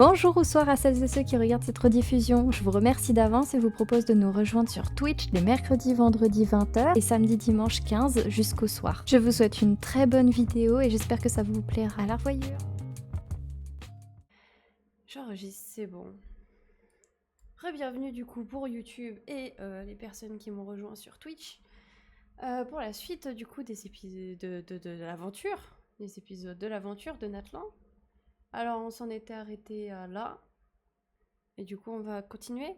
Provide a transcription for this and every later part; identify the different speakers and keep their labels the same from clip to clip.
Speaker 1: Bonjour ou soir à celles et ceux qui regardent cette rediffusion. Je vous remercie d'avance et vous propose de nous rejoindre sur Twitch les mercredis, vendredis 20h et samedi, dimanche 15 jusqu'au soir. Je vous souhaite une très bonne vidéo et j'espère que ça vous plaira. À la revoyure. J'enregistre, c'est bon. Re-bienvenue du coup pour YouTube et les personnes qui m'ont rejoint sur Twitch. Pour la suite du coup des épisodes de l'aventure. Des épisodes de l'aventure de Natlan. Alors on s'en était arrêté à là. Et du coup on va continuer.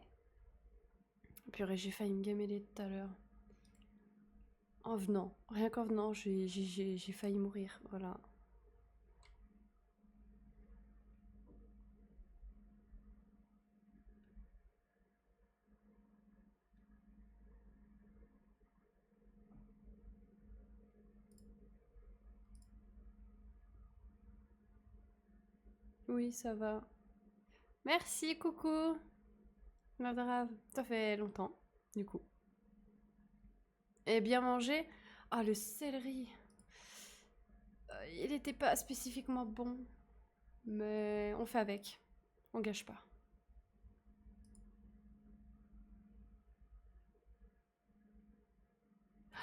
Speaker 1: Purée, j'ai failli me gameler tout à l'heure. En venant. Rien qu'en venant, j'ai failli mourir. Voilà. Oui, ça va. Merci, coucou. Madrave. Ça fait longtemps, du coup. Et bien mangé. Ah, le céleri. Il n'était pas spécifiquement bon. Mais on fait avec. On gâche pas.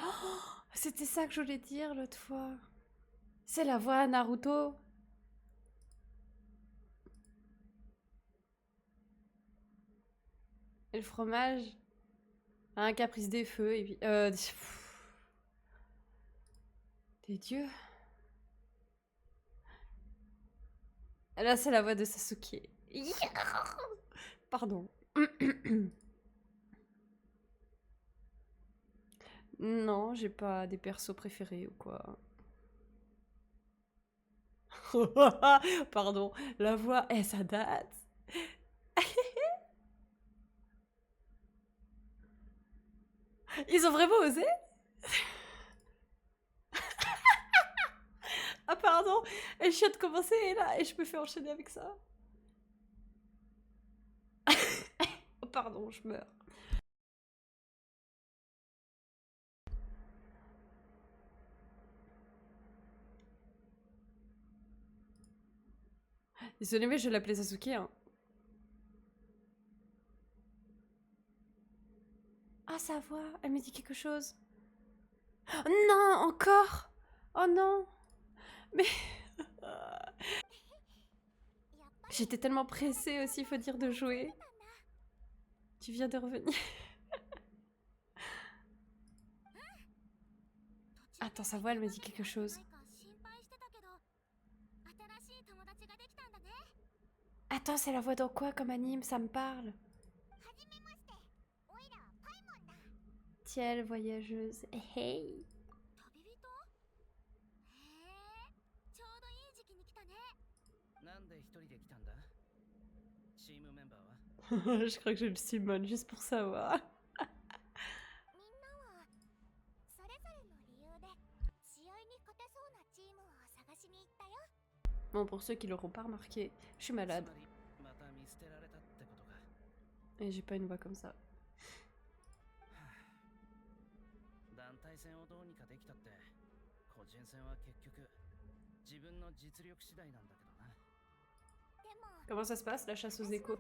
Speaker 1: Oh, c'était ça que je voulais dire l'autre fois. C'est la voix à Naruto. Et le fromage. Un caprice des feux. Et puis. Des dieux. Là, c'est la voix de Sasuke. Pardon. Non, j'ai pas des persos préférés ou quoi. Pardon, la voix, ça date. Ils ont vraiment osé? Ah pardon, et je viens de commencer et là, et je me fais enchaîner avec ça. Oh, pardon, je meurs. Désolée, mais je l'appelais Sasuke, hein. Ah, sa voix, elle me dit quelque chose. Oh, non, encore. Oh non. Mais... J'étais tellement pressée aussi, faut dire, de jouer. Tu viens de revenir. Attends, sa voix, elle me dit quelque chose. Attends, c'est la voix dans quoi comme anime? Ça me parle. Tiel, voyageuse. Hey. Je crois que je le summon juste pour savoir. Bon, pour ceux qui l'auront pas remarqué, je suis malade. Et j'ai pas une voix comme ça. Comment ça se passe, la chasse aux échos?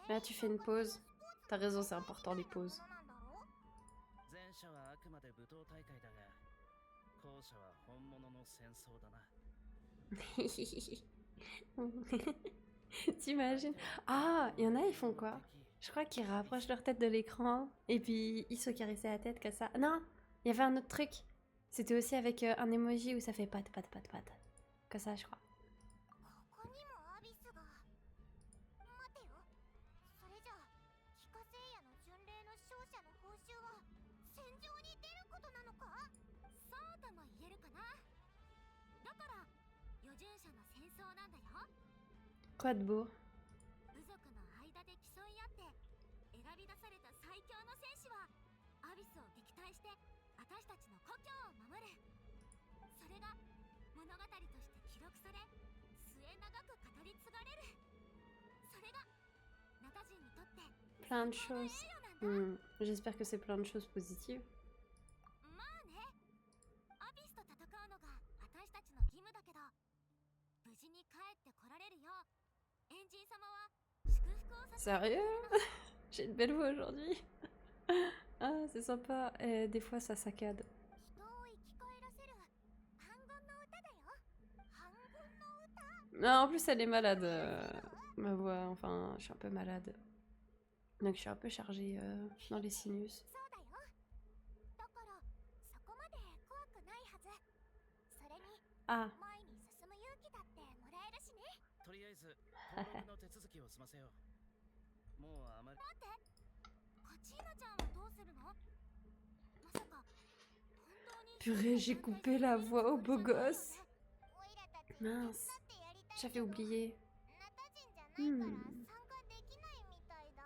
Speaker 1: Là, tu fais une pause. T'as raison, c'est important les pauses. T'imagines? Ah, il y en a, ils font quoi? Je crois qu'ils rapprochent leur tête de l'écran et puis ils se caressaient la tête comme ça. Non, il y avait un autre truc. C'était aussi avec un emoji où ça fait pat pat pat pat. Comme ça, je crois. Quoi de beau?
Speaker 2: 部族の間で競い合って選び出された最強の戦士はアビスを撃退して私たちの故郷を守る。それが物語として記録され末永く語り継がれる。それがナタ人にとって
Speaker 1: Plein de choses. J'espère que c'est plein de choses positives.
Speaker 2: まあね、アビスと戦うのが私たちの義務だけど、無事に帰ってこられるようエンジン様は祝福をさせてくれる
Speaker 1: Sérieux? J'ai une belle voix aujourd'hui. Ah, c'est sympa. Et des fois, ça saccade.
Speaker 2: 人を生き返らせる反言の歌だよ。反言の歌。
Speaker 1: Non, en plus, elle est malade. Ma voix, enfin, je suis un peu malade. Donc, je suis un peu chargée dans les sinus.
Speaker 2: そうだよ。だからそこまで怖くないはず。それに
Speaker 1: Ah,
Speaker 2: 前に進む勇気だってもらえるしね。
Speaker 3: とりあえず登録の手続きを済ませよう。もうあまり
Speaker 2: 待って、カチーナちゃんはどうするの？まさか本当に
Speaker 1: purée, j'ai coupé la voix au beau gosse. Mince, j'avais oublié.
Speaker 2: ナタ人じゃないから参加できないみたいだ。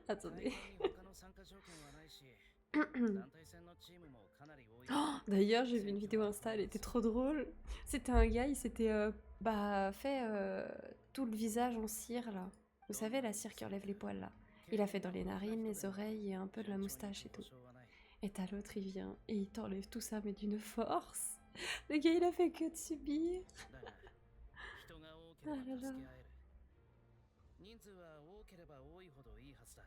Speaker 1: Attendez.
Speaker 3: 大会に他の参加条件はないし団体戦のチームもかなり多い。
Speaker 1: Oh, d'ailleurs, j'ai vu une vidéo Insta, elle était trop drôle. C'était un gars, il s'était fait tout le visage en cire là. Vous savez, la cire qui enlève les poils là. Il a fait dans les narines, les oreilles et un peu de la moustache et tout. Et t'as l'autre, il vient et il t'enlève tout ça, mais d'une force. Le gars, il a fait que de subir.
Speaker 3: だが人が多ければ助け合える。人数は多ければ多いほどいいはずだ。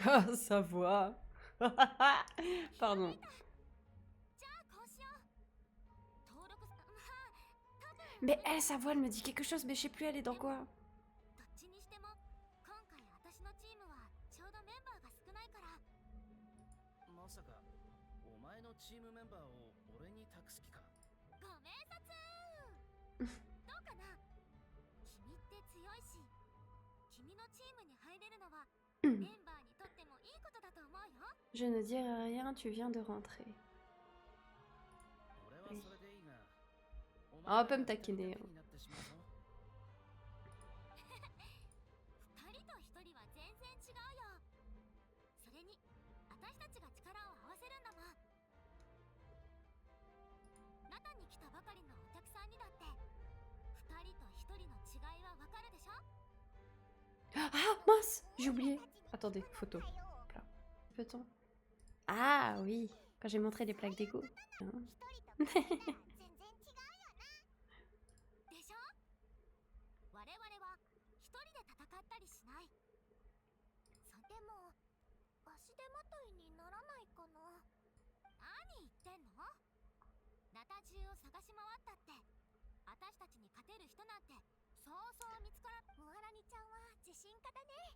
Speaker 1: Ah, sa voix. Pardon.
Speaker 2: じゃあこうしよう。登録まあ多分
Speaker 1: Mais elle, sa voix, elle me dit quelque chose, mais je sais plus elle est dans quoi.
Speaker 2: どっちにしても今回私のチームはちょうどメンバーが少ないから。
Speaker 3: まさかお前のチームメンバーを俺に託す気か。
Speaker 2: ごめんさつどうかな。君って強いし、君のチームに入れるのはメンバーにとってもいいことだと思うよ。
Speaker 1: Je ne dirai rien, tu viens de rentrer.
Speaker 3: 俺はそれでいいが。お
Speaker 1: あ peut
Speaker 3: 前
Speaker 1: me
Speaker 3: らが
Speaker 1: taquiner.
Speaker 3: 一人だけになってしまうぞ。
Speaker 2: 二人と一人は全然違うよ。それに私たちが力を合わせるんだもん。ナタに来たばかりのお客さんにだって二人と一人の違いはわかるでしょ。
Speaker 1: Ah, mince, j'ai oublié. Attendez, photo. Voilà. Peut-on? Ah oui, quand j'ai montré les plaques d'égo. Hein.
Speaker 2: 一人と比べたら全然違うよな。でしょ。我々は一人で戦ったりしない。でも足手まといにならないかな。何言ってんの？ナタ中を探し回ったって私たちに勝てる人なんてそうそう見つから。モアラニちゃんは自信家だね。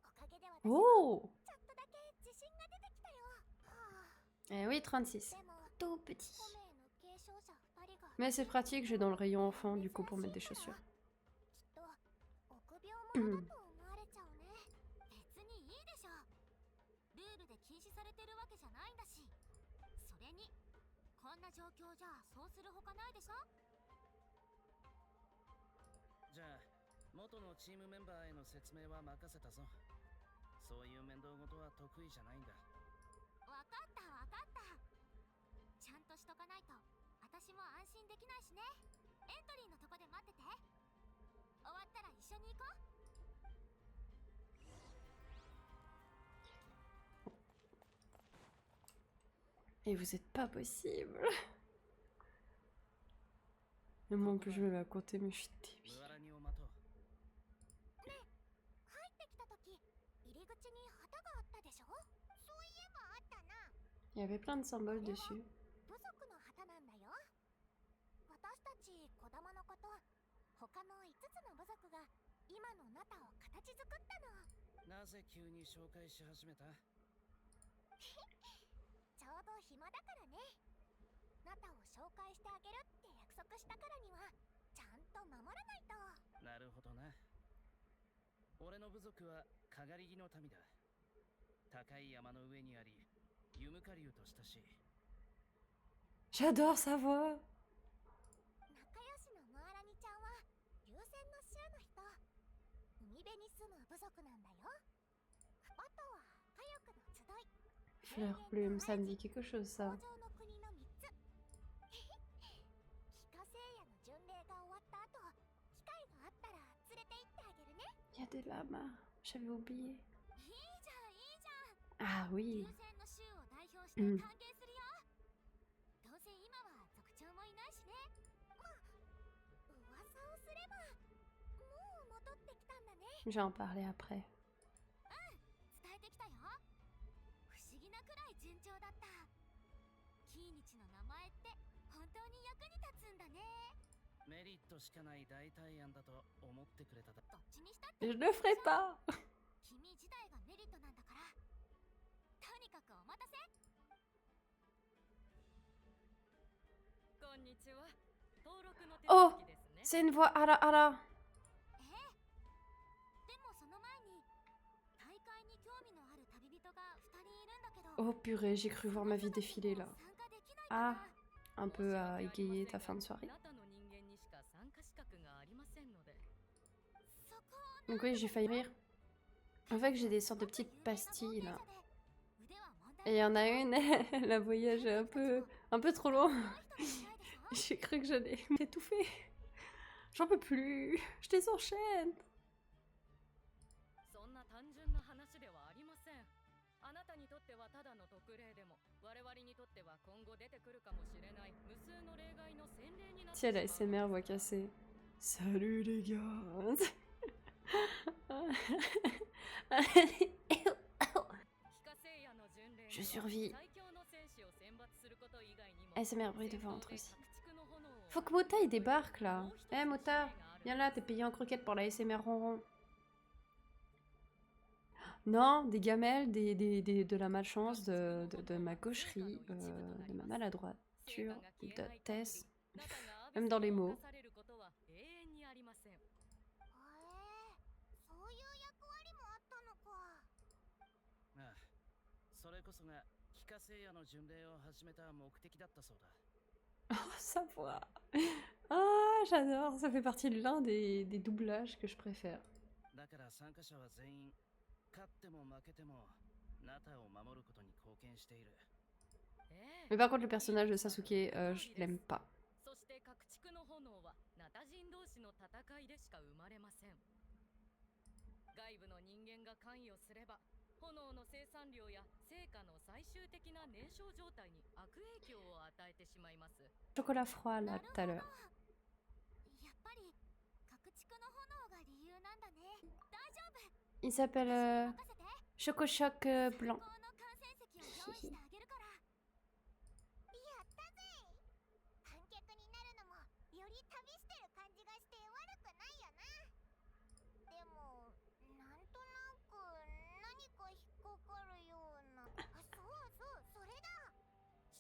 Speaker 2: おかげで私も
Speaker 1: Oh!
Speaker 2: ちょっとだけ自信が出てきたよ。はあ、
Speaker 1: Eh oui, 36.
Speaker 2: でも
Speaker 1: Tout petit.
Speaker 2: 5名の継承者2人が
Speaker 1: Mais c'est pratique, j'ai dans le rayon enfant du coup pour mettre des chaussures.
Speaker 2: きっと臆病者だと思われちゃうね。別にいいでしょ。ルールで禁止されてるわけじゃないんだし。それにこんな状況じゃそうするほかないでしょ。
Speaker 3: じゃあ元のチームメンバーへの説明は任せたぞ。そういう面倒事は得意じゃないんだ。
Speaker 2: わかったわかった。ちゃんとしとかないと私も安心できないしね。エントリーのとこで待ってて。終わったら一緒に行こう。
Speaker 1: Et vous êtes pas possible. Et moi en plus je me mets à côté mais je suis débile.
Speaker 3: ムアラニを待とう。
Speaker 2: 入ってきた時入り口に旗があったでしょ。そういえばあったな。
Speaker 1: Il y avait plein de symboles dessus.
Speaker 2: 部族の旗なんだよ。私たち児玉のこと他の5つの部族が今のナタを形作ったの。
Speaker 3: なぜ急に紹介し始めた？
Speaker 2: ちょうど暇だからね。ナタを紹介してあげるって約束したからにはちゃんと守らないと。
Speaker 3: なるほどな。俺の部族はかがり木の民だ。高い山の上にあり、ユムカリュウと親しい。
Speaker 1: J'adore sa voix.
Speaker 2: 仲良しのモアラ辺に住む部族なんだよ。あとは火力の集い、
Speaker 1: Fleur plume, ça me dit quelque chose
Speaker 2: 工
Speaker 1: ça.
Speaker 2: 場の国の3つ。帰化聖夜の巡礼が終わった後、機会があったら連れて行ってあげるね。
Speaker 1: Il y a des lamas, j'avais oublié.
Speaker 2: いいじゃんいいじゃん。
Speaker 1: Ah oui.
Speaker 2: 流線の州を代表して
Speaker 1: うん
Speaker 2: 歓迎するよ。どうせ今は族長もいないしね。まあ噂をすればもう戻ってきたんだね。
Speaker 1: Je vais en parler après.
Speaker 2: 伝えてきたよ。不思議なくらい順調だった。キーニチの名前って本当に役に立つんだね。
Speaker 3: メリットしかない代替案だと思ってくれただ。
Speaker 2: どっちにしたって
Speaker 1: Je le ferai pas.
Speaker 2: 君自体がメリットなんだから。とにかくお待たせ。
Speaker 4: こんにちは。登録の手
Speaker 1: Oh
Speaker 4: 続きですね。
Speaker 1: C'est une voix ara ara.
Speaker 2: ええ。でもその前に大会に興味のある旅人が2人いるんだけど。
Speaker 1: Oh purée, j'ai cru voir ma vie défiler là.
Speaker 2: 参加できないかな。
Speaker 1: Un peu à égayer ta fin de soirée.
Speaker 4: あなたの人間にしか参加資格がありませんので。
Speaker 2: そこを
Speaker 1: Donc oui, j'ai failli rire. En fait, j'ai des sortes de petites pastilles là. Et il y en a une, elle a voyagé un peu trop loin. J'ai cru que j'allais m'étouffer. J'en peux plus. Je désenchaîne.
Speaker 4: そんな単純な話ではありません。あなたにとってはただの特例でも、我々にとっては今後出てくるかもしれない無数の例外の先例になってし
Speaker 1: Tiens,
Speaker 4: ま
Speaker 1: la
Speaker 4: う。
Speaker 1: SMR voix cassée. Salut les gars.
Speaker 4: 非化聖夜の巡礼には
Speaker 1: Je survis.
Speaker 4: 最強の戦士を選抜すること以外にも
Speaker 1: SMR bruit de ventre aussi.
Speaker 4: 戦闘で各地区の炎を
Speaker 1: Faut que Mota il débarque là. Eh Mota, viens là, t'es payé en croquette pour la SMR ronron. Non, des gamelles, de la malchance, de ma gaucherie, de ma maladroiture, de Tess, même dans les mots.
Speaker 2: そういう役割もあったのか。
Speaker 3: ああ、それこそが帰化聖夜の巡礼を始めた目的だったそうだ。
Speaker 1: Oh, sa voix. Ah, j'adore. Ça fait partie de l'un des doublages que je préfère.
Speaker 3: だから参加者は全員勝っても負けてもナタを守ることに貢献している。
Speaker 1: Mais par contre, le personnage de Sasuke, je l'aime pas.
Speaker 4: そして各地区の炎はナタ人同士の戦いでしか生まれません。外部の人間が関与すれば炎の生産量や成果の最終的な燃焼状態に悪影響を与えてしまいます。
Speaker 1: Chocolat froid là tout à l'heure.
Speaker 2: やっぱり各地区の炎が理由なんだね。大丈夫。
Speaker 1: Il s'appelle
Speaker 2: 任せて。
Speaker 1: Choco Choc Blanc.
Speaker 2: 最高の観戦席を用意してあげるから。やったぜ。観客になるのもより旅してる感じがして悪くないよな。でもなんとなく何か引っかかるような。あ、そうそれだ。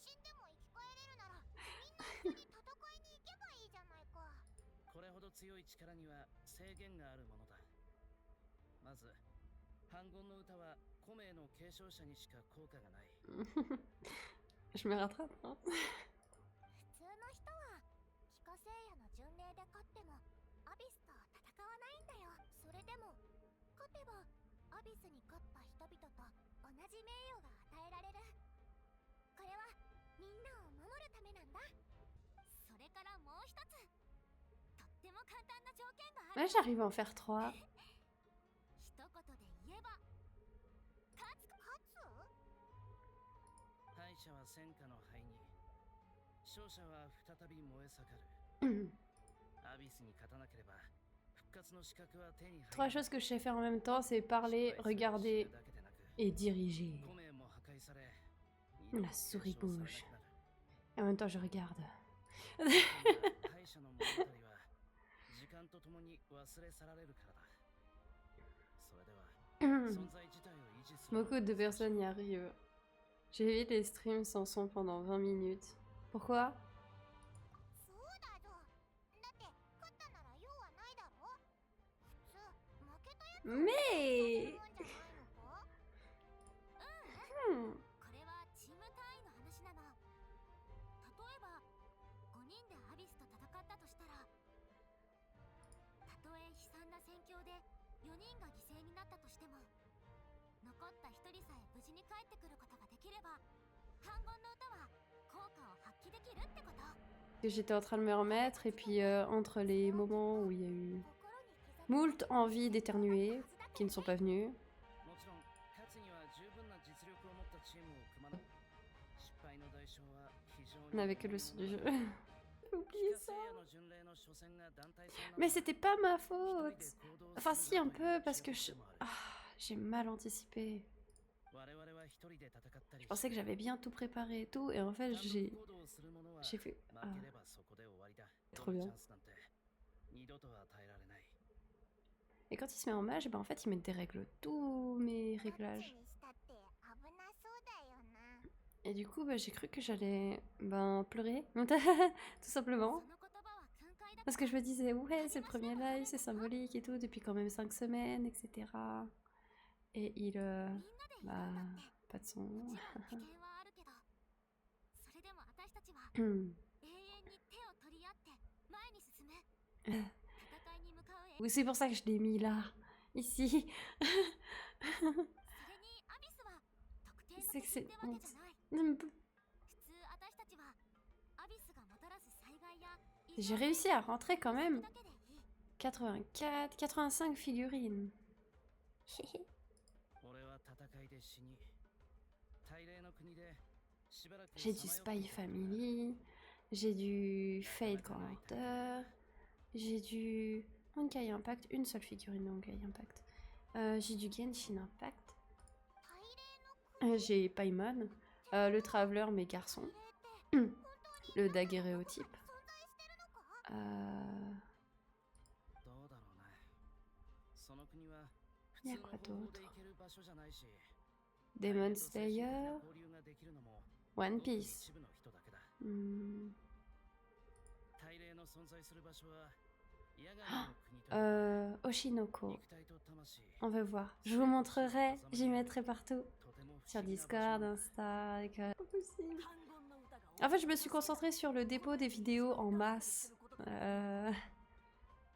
Speaker 2: 死んでも生き返れるならみんな一緒に戦いに行けばいいじゃないか。
Speaker 3: これほど強い力には制限があるものだ。まず反言の歌は古名の継承者にしか効果がない。
Speaker 1: Je me rattrape, hein.
Speaker 2: 普通の人は帰化聖夜の巡礼で勝ってもアビスと戦わないんだよ。それでも勝てばアビスに勝った人々と同じ名誉が与えられる。これはみんなを守るためなんだ。それからもう一つ、とっても簡単な条件がある。
Speaker 1: Ouais, j'arrive à en faire 3.
Speaker 2: 一言で言えば勝つ。
Speaker 3: 敗者は戦火の灰に、勝者は再び燃え盛る。アビスに勝たなければ復活の資格は手に入
Speaker 1: 3 choses que je sais faire en même temps, c'est parler, regarder et diriger.
Speaker 3: 古名も破壊され、
Speaker 1: La souris bouge. Et en même temps, je regarde.
Speaker 3: 敗者の物語は時間とともに忘れ去られるからだ。それでは存在自体を維持する。
Speaker 1: Beaucoup de personnes y arrivent. J'ai vu les streams sans son pendant 20 minutes. Pourquoi?
Speaker 2: そうだぞ。だって勝ったなら用はないだろ。普通負けたやつ
Speaker 1: Mais
Speaker 2: もんじゃないのか。 これはチーム単位の話なの。例えば5人でアビスと戦ったとしたら、たとえ悲惨な戦況で4人が犠牲になったとしても残った1人さえ無事に帰ってくることができれば反言の歌は効果を発揮できるってこと。
Speaker 1: Que j'étais en train de me remettre, et puis entre les moments où il y a eu moult envies d'éternuer, qui ne sont pas venues.
Speaker 3: もちろん勝つには十分な実力を持ったチームを組まない。失敗の代償は非常に
Speaker 1: On avait que le son du jeu. J'ai oublié
Speaker 3: 北
Speaker 1: ça.
Speaker 3: 聖夜の巡礼の初戦が団体戦なの
Speaker 1: Mais
Speaker 3: で
Speaker 1: c'était pas ma
Speaker 3: 一人
Speaker 1: faute.
Speaker 3: で行動
Speaker 1: Enfin
Speaker 3: す
Speaker 1: si
Speaker 3: る
Speaker 1: un
Speaker 3: のが
Speaker 1: peu, parce que
Speaker 3: 一応でもある。
Speaker 1: j'ai mal anticipé.
Speaker 3: 我々は一人で戦ったり
Speaker 1: Je pensais que j'avais bien tout préparé et tout, et en fait
Speaker 3: 単独
Speaker 1: j'ai
Speaker 3: 行動する者は
Speaker 1: j'ai fait...
Speaker 3: 負
Speaker 1: Ah.
Speaker 3: ければそこで終わりだ。
Speaker 1: Trop bien.
Speaker 3: チャンスなんて二度とは与えられない。
Speaker 1: Et quand il se met en mage, ben en fait il met des règles, tous mes réglages.
Speaker 2: にしたって危なそうだよな。
Speaker 1: Et du coup, bah, j'ai cru que j'allais ben, pleurer, tout simplement.
Speaker 2: その言葉は訓戒だ
Speaker 1: Parce que je me disais, ouais, c'est le premier live, c'est symbolique et tout, depuis quand même 5 semaines, etc. Et il...
Speaker 2: みんなで生き
Speaker 1: bah,
Speaker 2: たんだって。
Speaker 1: pas de son.
Speaker 2: もちろん危険はあるけど、それでも私たちは
Speaker 1: Oui,
Speaker 2: 永遠に手を取り合って前に進む。戦いに向かう。
Speaker 1: c'est pour ça que je l'ai mis là, ici.
Speaker 2: それにアビスは特定の敵ってわけじゃない。普通私たちはアビスがもたらす災害や
Speaker 1: J'ai réussi à rentrer quand même
Speaker 2: だけでいい。
Speaker 1: 84, 85 figurines.
Speaker 3: 俺は戦いで死に、大霊の国でしばらく
Speaker 1: J'ai du Spy Family, j'ai du Fate Grand Hunter, j'ai du Honkai Impact, une seule figurine de Honkai Impact. J'ai du Genshin Impact,
Speaker 2: 大霊の
Speaker 1: j'ai Paimon, le Traveler mes garçons,
Speaker 2: 国って
Speaker 1: le Daguerréotype,
Speaker 2: 存在してるのか？
Speaker 3: どうだろうな。その国は普
Speaker 1: いや
Speaker 3: 通の
Speaker 1: これ
Speaker 3: 方法で
Speaker 1: d'autres
Speaker 3: 行ける場所じゃないし、
Speaker 1: Demon
Speaker 3: 大霊と最終的な
Speaker 1: Slayer,
Speaker 3: 交流ができるのも
Speaker 1: One
Speaker 3: ごく
Speaker 1: Piece.
Speaker 3: 一部の人だけだ。 大霊の存在する場所は野外の国と
Speaker 1: Oshinoko,
Speaker 3: 肉体と魂、
Speaker 1: on veut voir. Je vous montrerai, j'y mettrai partout.
Speaker 3: とても不
Speaker 1: Sur
Speaker 3: 思議な場所
Speaker 1: Discord,
Speaker 3: なんだ。
Speaker 1: Insta, Pas possible.
Speaker 4: 反言の歌が
Speaker 1: En fait, je me suis concentrée sur le dépôt des vidéos en masse.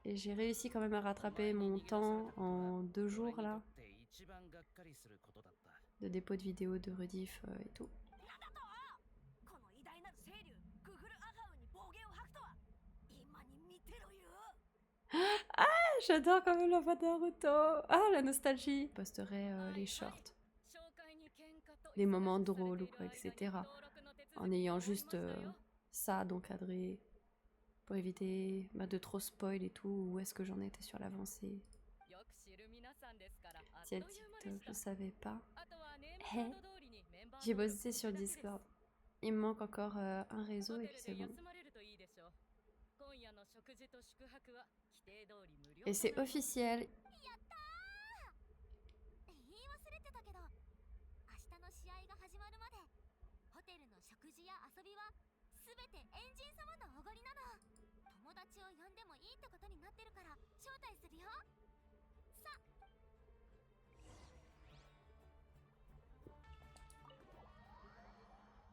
Speaker 1: Et j'ai réussi quand même à rattraper mon temps en 2 jours là,
Speaker 3: 俺にとって一番がっかりすることだった。
Speaker 1: de dépôt de vidéos, de rediff et tout.
Speaker 4: この偉大なる清流グフルアガウに暴言を吐くとは今に見てろよ。
Speaker 1: J'adore quand même la voix de Naruto. Ah, la nostalgie. Je posterai les shorts, les moments drôles ou quoi, etc. En ayant juste ça d'encadré pour éviter de trop spoil et tout, où est-ce que j'en étais sur l'avancée. Tiens, TikTok, je savais pas. Hey, j'ai bossé sur Discord. Il me manque encore un réseau et puis c'est bon. Et c'est officiel.
Speaker 2: 言い忘れてたけど、明日の試合が始まるまでホテルの食事や遊びはすべてエンジン様のおごりなの。友達を呼んでもいいってことになってるから招待するよ。さあ。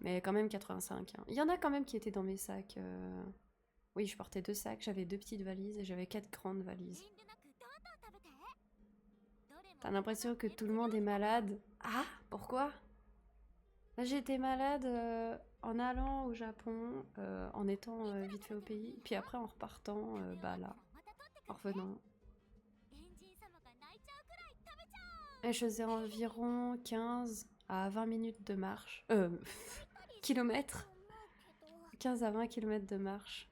Speaker 1: Mais quand même 85. Hein. Il y en a quand même qui étaient dans mes sacs. Oui, je portais 2 sacs, j'avais 2 petites valises et j'avais 4 grandes valises.
Speaker 2: 遠慮なくどんどん食べて。どれも
Speaker 1: T'as l'impression que tout le monde est malade. Ah, pourquoi? Là, j'ai été malade en allant au Japon, en étant vite fait au pays, puis après en repartant, bah là,
Speaker 2: また取ってく
Speaker 1: en
Speaker 2: るね。
Speaker 1: revenant.
Speaker 2: エンジン様が泣いちゃうくらい食べちゃう。
Speaker 1: Et je faisais environ 15 à 20 minutes de marche. Kilomètres.
Speaker 2: 思うけど。
Speaker 1: 15 à 20 kilomètres de marche.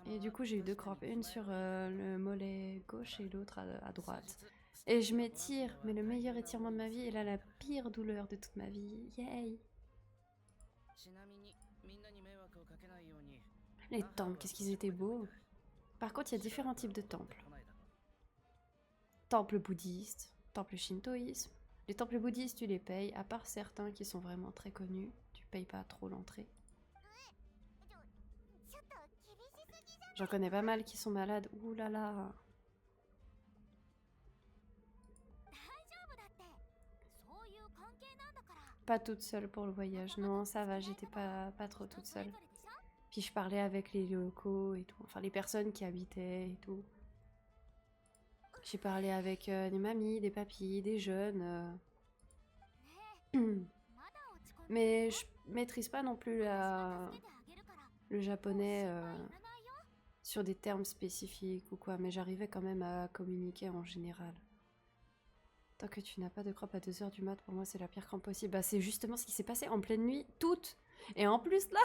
Speaker 1: Et du coup, j'ai eu 2 crampes, une sur le mollet gauche et l'autre à droite. Et je m'étire, mais le meilleur étirement de ma vie, et là, la pire douleur de toute ma vie. Yay!
Speaker 3: ちなみにみんなに迷惑をかけないように
Speaker 1: Les temples, qu'est-ce qu'ils étaient beaux! Par contre, il y a différents types de temples. Temple bouddhiste, temple shintoïsme. Les temples bouddhistes, tu les payes, à part certains qui sont vraiment très connus. Tu payes pas trop l'entrée.
Speaker 2: ちょっと厳しすぎじゃん。
Speaker 1: J'en connais pas mal qui sont malades. Ouh là là!
Speaker 2: 大丈夫だって。そういう関係なんだから。
Speaker 1: Pas toute seule pour le voyage. Non, ça va, j'étais pas trop toute seule. Puis je parlais avec les locaux et tout. Enfin, les personnes qui habitaient et tout. J'ai parlé avec des mamies, des papis, des jeunes.
Speaker 2: ねえまだ落ち込んでる
Speaker 1: Mais je maîtrise pas non plus
Speaker 2: 私が助けてあげるから
Speaker 1: le
Speaker 2: もう心
Speaker 1: japonais
Speaker 2: 配いらないよ
Speaker 1: sur des termes spécifiques ou quoi. Mais j'arrivais quand même à communiquer en général. Tant que tu n'as pas de crampe à 2 heures du mat, pour moi c'est la pire crampe possible. Bah c'est justement ce qui s'est passé en pleine nuit, toute. Et en plus là,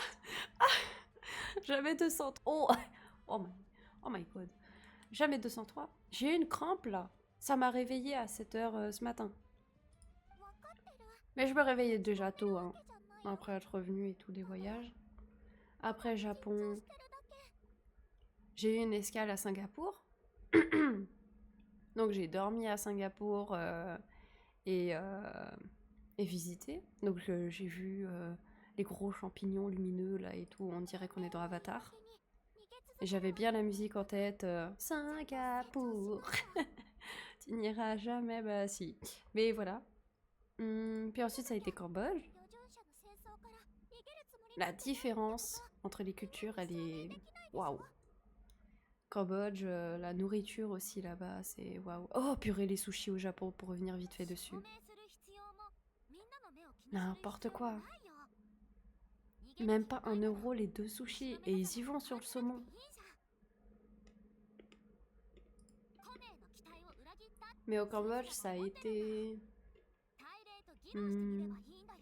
Speaker 1: j'avais 203. Oh my god. Jamais 203. J'ai eu une crampe là. Ça m'a réveillée à 7 heures ce matin.
Speaker 2: 分かってる
Speaker 1: Mais je me réveillais déjà tôt, hein.
Speaker 2: わけじゃないよ
Speaker 1: Après être revenue et tout des voyages. Après
Speaker 2: 緊張
Speaker 1: Japon,
Speaker 2: してるだけ
Speaker 1: j'ai eu une escale à Singapour. Donc j'ai dormi à Singapour et visité. Donc j'ai vu les gros champignons lumineux là et tout. On dirait qu'on est dans Avatar. Et j'avais bien la musique en tête. Singapour. Tu n'iras jamais, bah si. Mais voilà. Puis ensuite ça a été Cambodge.
Speaker 2: 旅順者の戦争から逃げるつもり
Speaker 1: La différence entre les cultures, elle est... Waouh. Cambodge, la nourriture aussi là-bas, c'est waouh. Oh, purée, les sushis au Japon, pour revenir vite fait dessus.
Speaker 2: 証明する必要もみんなの目を気にする
Speaker 1: N'importe
Speaker 2: 必要も
Speaker 1: quoi.
Speaker 2: ないよ逃げる
Speaker 1: Même
Speaker 2: 気が
Speaker 1: pas
Speaker 2: ない
Speaker 1: 1
Speaker 2: なら
Speaker 1: euro les 2 sushis, et ils y vont sur le saumon.
Speaker 2: いいじゃんコネの期待を裏切った
Speaker 1: Mais au Cambodge, ça a été...
Speaker 2: 大礼と議論してみればいいんだよ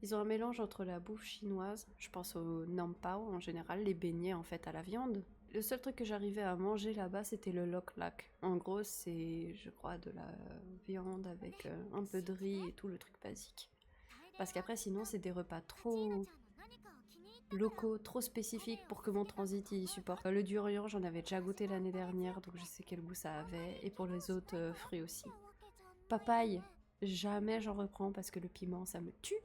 Speaker 1: Ils ont un mélange entre la bouffe chinoise, je pense au nam pao en général, les beignets en fait à la viande. Le seul truc que j'arrivais à manger là-bas, c'était le lok lak. En gros, c'est, je crois, de la viande avec un peu de riz et tout le truc basique. Parce qu'après, sinon, c'est des repas trop locaux, trop spécifiques pour que mon transit y supporte. Le durian, j'en avais déjà goûté l'année dernière, donc je sais quel goût ça avait. Et pour les autres fruits aussi. Papaye, jamais j'en reprends parce que le piment, ça me tue.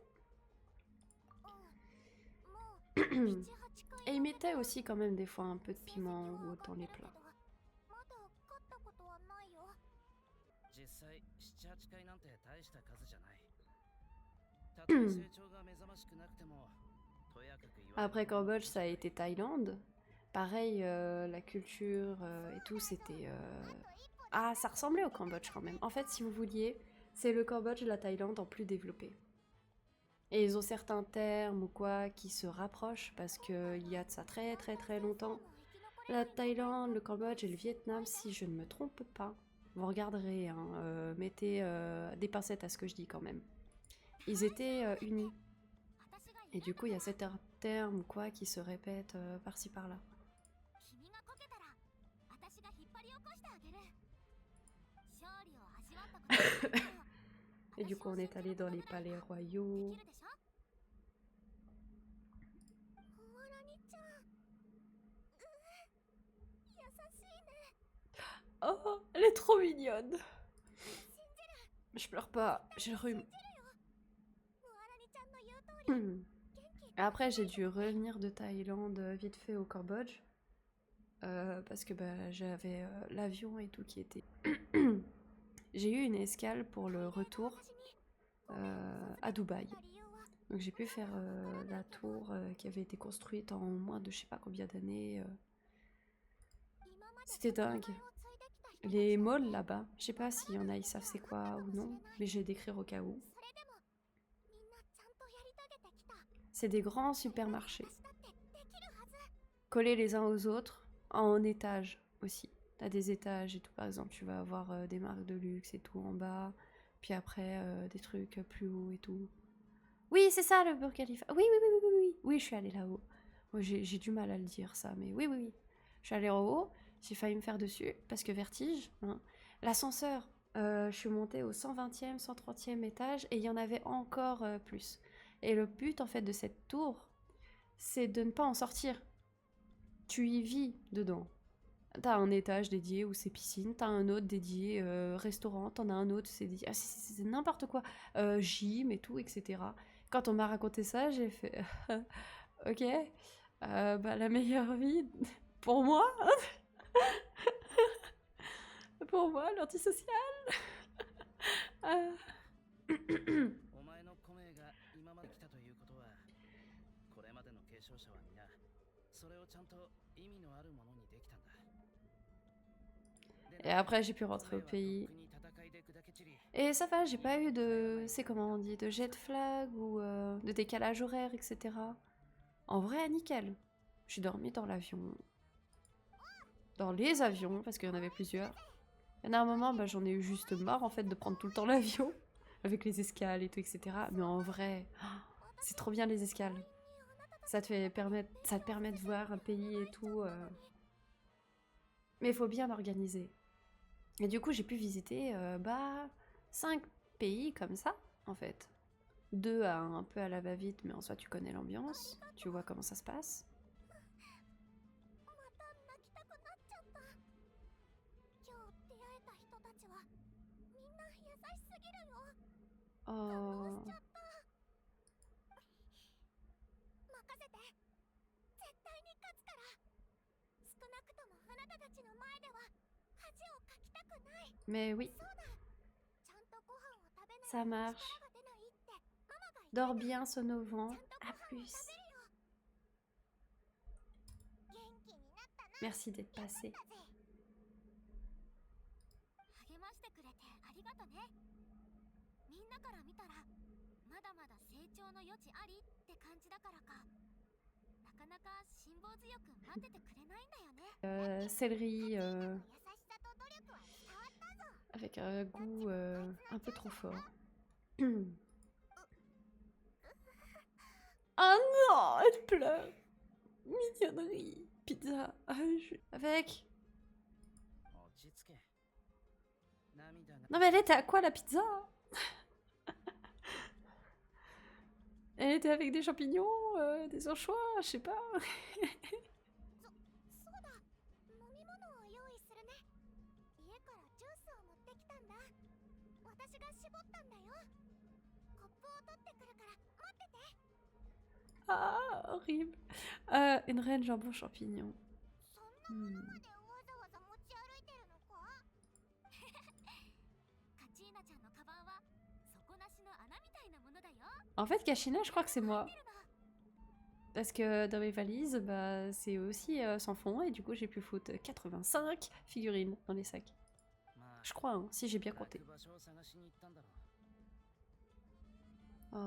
Speaker 1: Et ils mettaient aussi quand même des fois un peu de piment ou dans les plats.
Speaker 2: まだ勝ったことはないよ
Speaker 3: 実際7、8回なんて大した数じゃない。たとえ成長が目覚ましくなくても、とやかく言われ
Speaker 1: Après
Speaker 3: る
Speaker 1: Cambodge, ça a été Thaïlande. Pareil, la culture et tout, c'était... Ah, ça ressemblait au Cambodge quand même. En fait, si vous vouliez, c'est le Cambodge et la Thaïlande en plus développé. Et ils ont certains termes ou quoi qui se rapprochent parce qu'il y a de ça très très très longtemps. La Thaïlande, le Cambodge et le Vietnam, si je ne me trompe pas. Vous regarderez, hein, mettez des pincettes à ce que je dis quand même. Ils étaient unis. Et du coup, il y a certains termes ou quoi qui se répètent par-ci par-là.
Speaker 2: 君がこけたら私が引っ張り起こしてあげる勝利を味わったことないけど
Speaker 1: Et du coup, on est allé dans les palais royaux.
Speaker 2: できるでしょわらにちゃん優しいね
Speaker 1: Oh, elle est trop mignonne. Je pleure pas, j'ai le rhume.
Speaker 2: わらにちゃんの言う通り
Speaker 1: Hmm. Après, j'ai dû revenir de Thaïlande vite fait au Cambodge. Parce que bah, j'avais l'avion et tout qui était... J'ai eu une escale pour le retour à Dubaï. Donc j'ai pu faire la tour qui avait été construite en moins de je sais pas combien d'années. C'était dingue. Les malls là-bas, je sais pas s'il y en a, ils savent c'est quoi ou non, mais je vais décrire au cas où.
Speaker 2: それでもみんなちゃんとやり遂げてきた
Speaker 1: C'est des grands supermarchés,
Speaker 2: 私だってできるはず
Speaker 1: collés les uns aux autres, en étages aussi. T'as des étages et tout, par exemple, tu vas avoir des marques de luxe et tout en bas, puis après des trucs plus hauts et tout. Oui, c'est ça le Burj Khalifa. Oui, oui, oui, oui, oui, oui. Oui, je suis allée là-haut. Moi, j'ai du mal à le dire ça, mais oui, oui, oui. Je suis allée en haut, j'ai failli me faire dessus, parce que vertige. Hein. L'ascenseur, je suis montée au 120e, 130e étage, et il y en avait encore plus. Et le but, en fait, de cette tour, c'est de ne pas en sortir. Tu y vis dedans. T'as un étage dédié où c'est piscine, t'as un autre dédié restaurant, t'en as un autre, c'est dédié... Ah, c'est n'importe quoi. Gym et tout, etc. Quand on m'a raconté ça, j'ai fait... ok, bah la meilleure vie pour moi. Pour moi, l'antisocial.
Speaker 3: お前のコメが今まで来たということは、これまでの継承者は皆それをちゃんと意味のあるものにできたんだ。
Speaker 1: Et après, j'ai pu rentrer au pays. Et ça va, j'ai pas eu de... C'est comment on dit? De jet flag ou de décalage horaire, etc. En vrai, nickel. J'ai dormi dans l'avion. Dans les avions, parce qu'il y en avait plusieurs. Il y en a un moment, bah, j'en ai eu juste marre, en fait, de prendre tout le temps l'avion. Avec les escales et tout, etc. Mais en vrai, c'est trop bien les escales. Ça te permet de voir un pays et tout. Mais il faut bien l'organiser. Et du coup, j'ai pu visiter 5 pays comme ça, en fait. 2 un peu à la va-vite, mais en soi, tu connais l'ambiance. Tu vois comment ça se passe.
Speaker 2: また泣きたくなっちゃった今日出会えた人たちはみんな優しすぎるよ感動
Speaker 1: Oh.
Speaker 2: しちゃった任せて絶対に勝つから少なくともあなたたちの前では恥をかきたくない
Speaker 1: Mais oui,
Speaker 2: そうだちゃんとご飯を食べないと
Speaker 1: ça marche.
Speaker 2: 力が出ないってママが言って
Speaker 1: Dors bien, Sonovant.
Speaker 2: ちゃんとご
Speaker 1: À
Speaker 2: 飯を
Speaker 1: plus.
Speaker 2: 食べるよ元気になったな
Speaker 1: Merci d'être passé.
Speaker 2: 励ましてくれてありがとねみんなから見たらまだまだ成長の余地ありって感じだからかなかなか辛抱強く待っててくれないんだよね
Speaker 1: Céleri
Speaker 2: 優しさと努力は伝わったぞ
Speaker 1: avec un goût un peu trop fort. Oh non, elle pleure. Mignonnerie. Pizza. Avec. Non mais elle était à quoi la pizza? Elle était avec des champignons, des anchois, je sais pas.
Speaker 2: そうだ飲み物を用意するね家からジュースを持ってきたんだ私が絞ったんだよコップを取ってくるから待ってて
Speaker 1: Ah, horrible. Une reine jambon champignon.
Speaker 2: そんなものまでわざわざ持ち歩いてるのかカチーナちゃんのカバンは底なしの穴みたいなものだよ
Speaker 1: En fait, Kachina, je crois que c'est moi. Parce que dans mes valises, bah, c'est aussi sans fond, et du coup, j'ai pu foutre 85 figurines dans les sacs. Je crois, hein, si j'ai bien compté. Oh.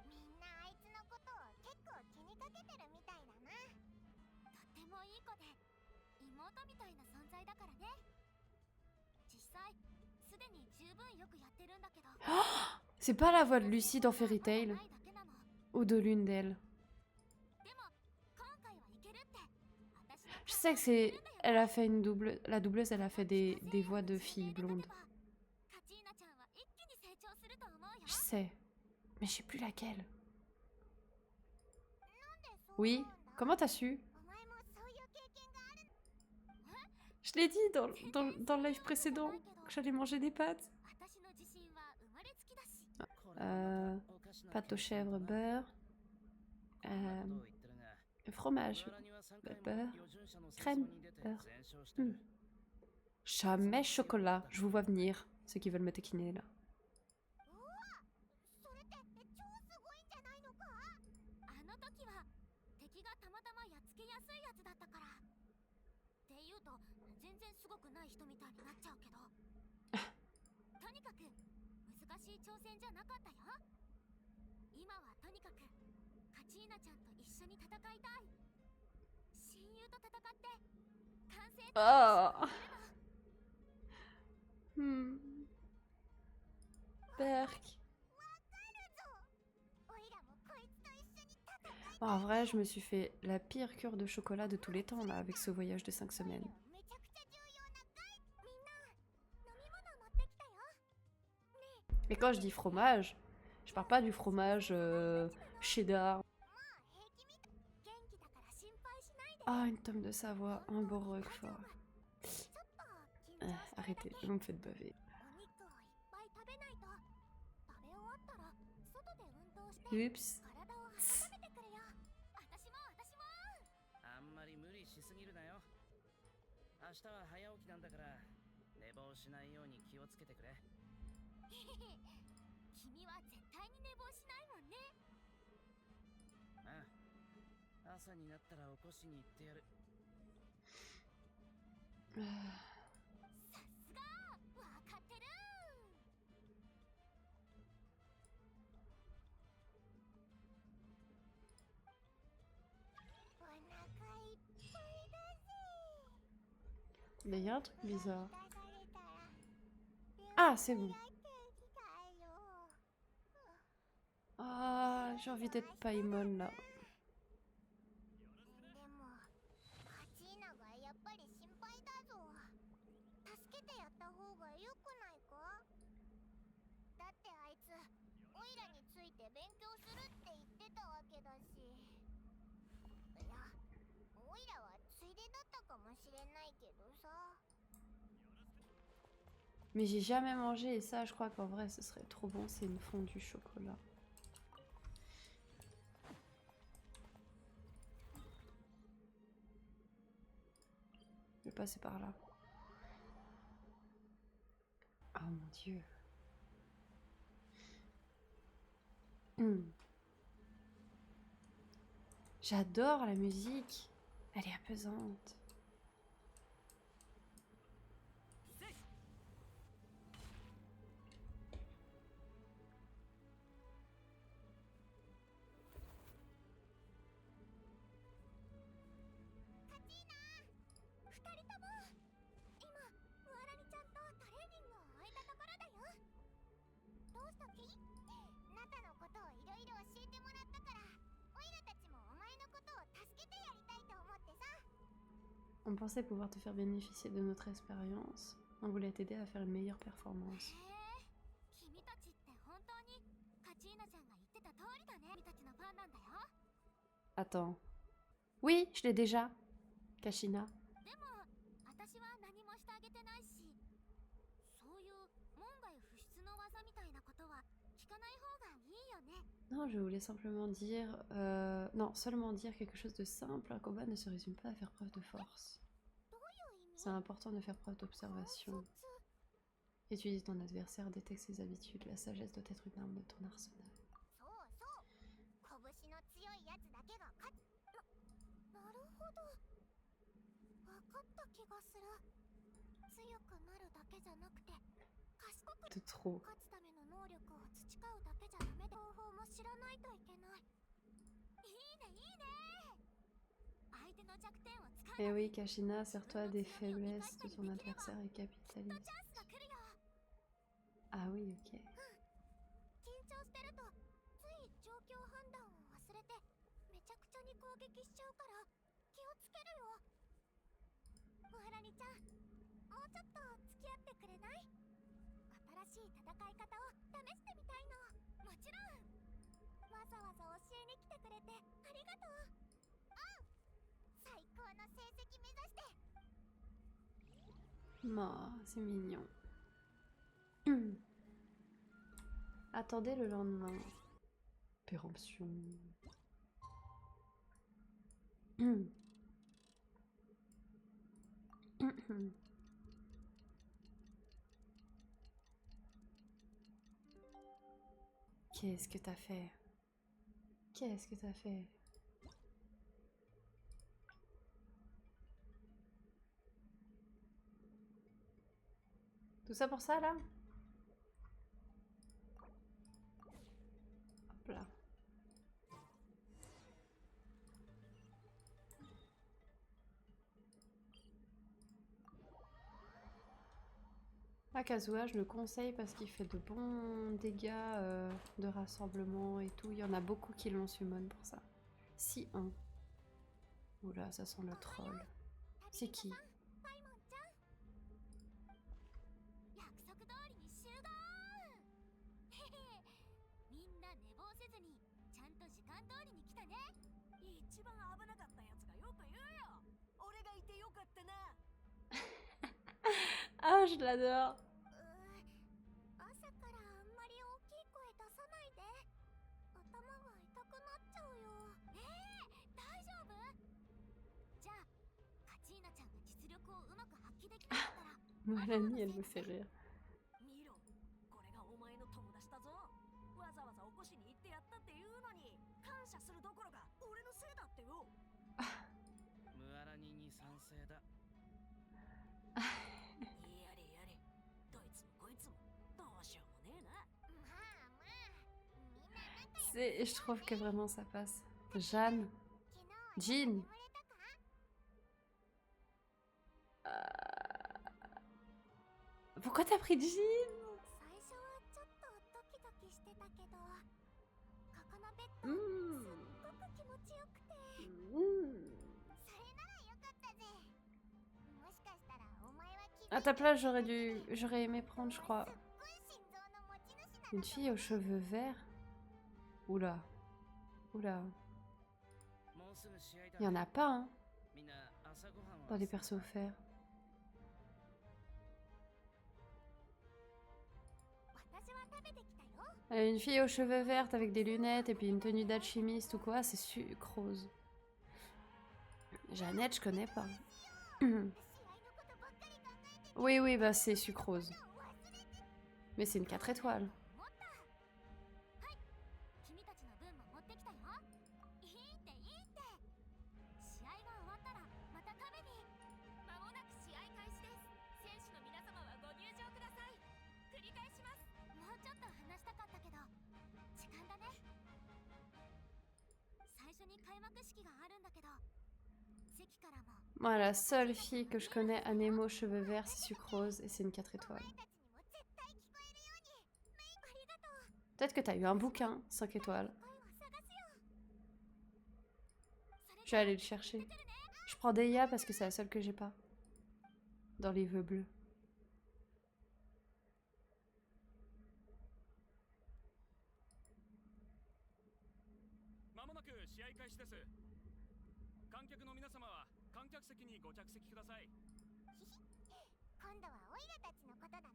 Speaker 2: みんなあいつのことを結構気にかけてるみたいだなとってもいい子で妹みたいな存在だからね実際すでに十分よくやってるんだけど
Speaker 1: C'est pas la voix de Lucie dans Fairy Tail. Ou de l'une d'elles. Je sais que c'est... Elle a fait une double... La doubleuse, elle a fait des voix de filles blondes. Je sais. Mais je sais plus laquelle. Oui? Comment t'as su? Je l'ai dit dans le live précédent, que j'allais manger des pâtes. Pâte aux chèvres, beurre. Fromage, beurre. Crème, beurre. Jamais chocolat. Je vous vois venir, ceux qui veulent me taquiner là.
Speaker 2: それって超すごいんじゃないのかあの時は敵がたまたまやっつけやすいやつだったからって言うと全然すごくない人みたいになっちゃうけどとにかく難しい挑戦じゃなかったよ今はとにかくカチーナちゃんと一緒に戦いたい親友と戦って完成
Speaker 1: Oh. Berk. Bon, en vrai, je me suis fait la pire cure de chocolat de tous les temps, là, avec ce voyage de 5 semaines. Et quand je dis fromage, je parle pas du fromage cheddar. Ah, une tome de Savoie, un beau roquefort. Arrêtez, vous me faites baver. Oups.
Speaker 3: あんまり無理しすぎるなよ。明日は早起きなんだから寝坊しないように気をつけてくれ。
Speaker 2: 君は絶対に寝坊しないもんね。
Speaker 3: ああ、朝になったら起こしに行ってやる。
Speaker 1: Mais il y a un truc bizarre. Ah, c'est bon. Ah, j'ai envie d'être Paimon là.
Speaker 2: でもカチーナがやっぱり心配だぞ。助けてやった方がよくないか？だってあいつオイラについて勉強するって言ってたわけだし。いや、オイラはついでだったかもしれないけどさ。
Speaker 1: Mais j'ai jamais mangé et ça, je crois qu'en vrai, ce serait trop bon. C'est une fondue chocolat. Je vais passer par là. Oh mon dieu. J'adore la musique. Elle est apaisante. On pensait pouvoir te faire bénéficier de notre expérience. On voulait t'aider à faire une meilleure performance. Attends. Oui, je l'ai déjà. Kashina. Non, je voulais simplement dire... Non, seulement dire quelque chose de simple. Un combat ne se résume pas à faire preuve de force. C'est important de faire preuve d'observation. Étudie ton adversaire, détecte ses habitudes. La sagesse doit être une arme de ton arsenal. De trop. Et oui, Kashina, sers-toi des faiblesses de ton adversaire et capitalise. Ah oui, ok. Oh, c'est mignon. Attendez le lendemain. Péremption. Qu'est-ce que t'as fait? Qu'est-ce que t'as fait? Tout ça pour ça, là? Hop là. Kazuha, je le conseille parce qu'il fait de bons dégâts de rassemblement et tout. Il y en a beaucoup qui l'ont summon pour ça. Si un. Oula, ça sent le troll. C'est qui? Ah, je l'adore. Mélanie, elle me fait rire. Je trouve que vraiment ça passe. Jeanne. Jean. Pourquoi t'as pris Jean?
Speaker 2: 最初はちょっとドキドキしてたけど、ここのベッドすっごく気持ちよくて、それならよかったぜ。もしかしたらお前は気づいて
Speaker 1: À ta place, j'aurais aimé prendre, je crois,
Speaker 2: すっごい心臓の持ち主な
Speaker 1: une fille aux cheveux verts. Oula. Oula.
Speaker 3: もうすぐ試合だ
Speaker 1: Il y en a pas, hein,
Speaker 3: みんな朝ごはんは
Speaker 1: dans les persos offerts.
Speaker 2: 私は食べてきたよ。
Speaker 1: Une fille aux cheveux verts avec des lunettes et puis une tenue d'alchimiste ou quoi, c'est sucrose. Jeannette, je connais pas.
Speaker 2: 試合のことばっかり考えて
Speaker 1: Oui, oui, bah c'est sucrose.
Speaker 2: 忘れて
Speaker 1: Mais c'est une 4 étoiles.
Speaker 2: 持った。はい、君たちの分も持ってきたよ。いいっていいって。試合が終わったらまた食べに。間もなく試合開始です。選手の皆様はご入場ください。繰り返します。もうちょっと話したかったけど、時間だね。最初に開幕式があるんだけど、席からも
Speaker 1: Moi, la seule fille que je connais à Nemo cheveux verts, c'est sucrose et c'est une 4 étoiles.
Speaker 2: お前たちにも絶対聞こえるように。ありがとう。
Speaker 1: Peut-être que t'as eu un bouquin, 5 étoiles.
Speaker 2: 声を探すよ。それ
Speaker 1: Je vais aller le chercher. Je prends Deia parce que c'est la seule que j'ai pas. Dans les vœux bleus.
Speaker 5: まもなく試合開始です。観客の皆様は観客席にご着席ください。
Speaker 2: 今度はオイラたちのことだな。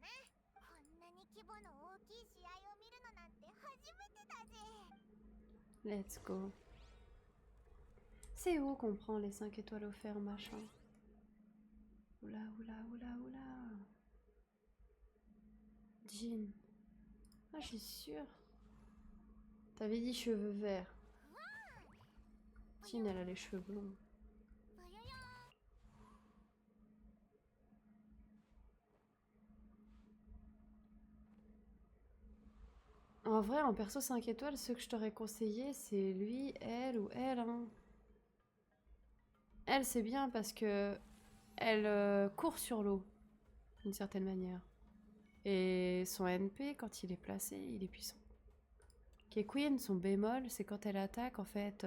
Speaker 2: こんなに規模の大きい試合を見るのなんて初めてだぜ。
Speaker 1: Let's go. C'est où qu'on prend les 5 étoiles offertes, machin? Oula, oula, oula, oula. Jean. Ah, je suis sûre. T'avais dit cheveux verts. Jean, elle a les cheveux blonds.
Speaker 2: ぽよよー。
Speaker 1: En vrai, en perso 5 étoiles, ceux que je t'aurais conseillé, c'est lui, elle ou elle. Hein. Elle, c'est bien parce que elle court sur l'eau, d'une certaine manière. Et son NP, quand il est placé, il est puissant. Queen, son bémol, c'est quand elle attaque, en fait,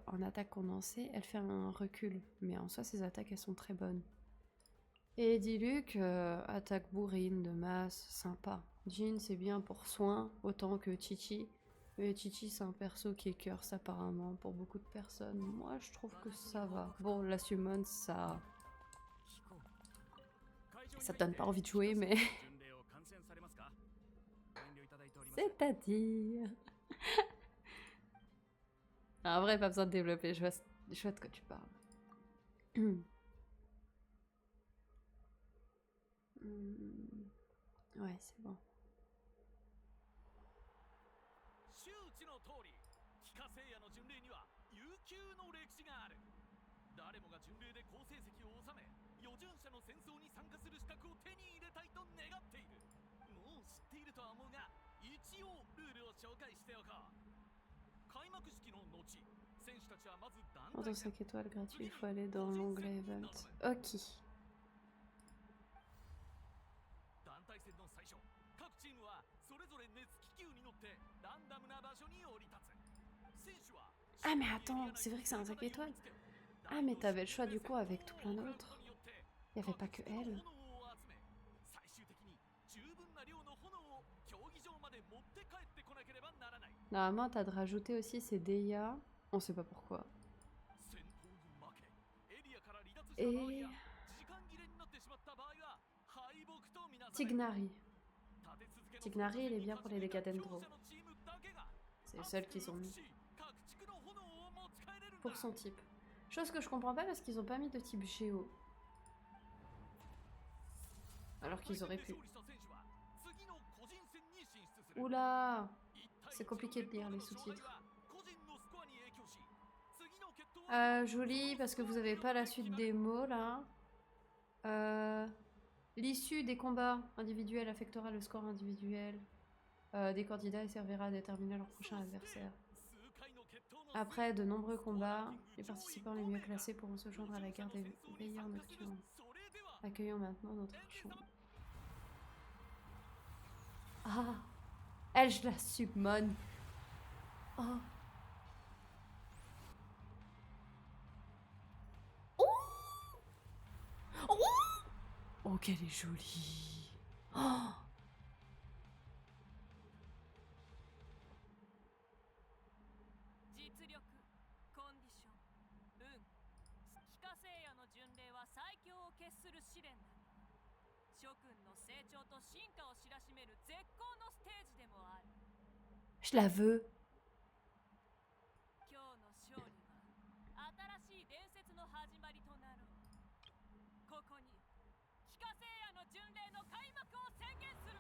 Speaker 1: en attaque condensée, elle fait un recul. Mais en soi, ses attaques, elles sont très bonnes. Et Diluc, attaque bourrine, de masse, sympa. Jean, c'est bien pour soin, autant que Chichi. Mais Chichi, c'est un perso qui est curse, apparemment, pour beaucoup de personnes. Moi, je trouve que ça va. Bon, la summon, ça te donne pas envie de jouer, mais...
Speaker 5: 巡礼を観戦されますか？ご遠慮いただいております。
Speaker 1: C'est-à-dire... En vrai, pas besoin de développer, je vois de quoi tu parles. Ouais, c'est bon.
Speaker 5: 周知の通り、帰化聖夜の巡礼には悠久の歴史がある。誰もが巡礼で好成績を収め、預順者の戦争に参加する資格を手に入れたいと願っている。もう知っているとは思うが、一応ルールを紹介しておこう。開幕式の後、選手たちはまず団
Speaker 1: Dans
Speaker 5: 体戦。
Speaker 1: 5 étoiles gratuit, il faut aller dans l'onglet event. Ok.
Speaker 5: 団体戦の最初、各チームはそれぞれ熱気球に乗ってランダムな場所に降り立つ。選手は
Speaker 1: Ah mais attends, c'est vrai que c'est un 5 étoiles. Ah mais t'avais le choix du coup avec tout plein d'autres. Il n'y avait pas que elle.
Speaker 5: 最終的に十分な量の炎を競技場まで持って帰ってこなければならない。
Speaker 1: Normalement, t'as de rajouter aussi ces Deia. On sait pas pourquoi.
Speaker 5: 戦闘に負け、エリアから離脱した場合や
Speaker 1: Et
Speaker 5: 時間切れになってしまった場合は敗北とみなされる。
Speaker 1: Tignari.
Speaker 5: 立て続けの
Speaker 1: Tignari, il est bien pour les Decadendro.
Speaker 5: 強者のチームだけが
Speaker 1: C'est le seul qu'ils ont mis.
Speaker 5: 各地区の炎を持ち帰れるんだ。
Speaker 1: Pour son type. Chose que je comprends pas parce qu'ils ont pas mis de type Géo. Alors qu'ils auraient pu. Oula! C'est compliqué de lire les sous-titres. Joli, parce que vous avez pas la suite des mots là. L'issue des combats individuels affectera le score individuel des candidats et servira à déterminer leur prochain adversaire. Après de nombreux combats, les participants les mieux classés pourront se joindre à la garde des veilleurs nocturnes. Accueillons maintenant notre champ. Ah, elle, je la submonne. Oh. Oh, oh, oh, qu'elle est jolie. Oh.
Speaker 6: 実力、コンディション、運、帰化聖夜の巡礼は最強を決する試練だ。諸君の成長と進化を知らしめる絶好のステージでもある。
Speaker 1: Je la veux.
Speaker 6: 今日の勝利は新しい伝説の始まりとなろう。ここに帰化聖夜の巡礼の開幕を宣言する。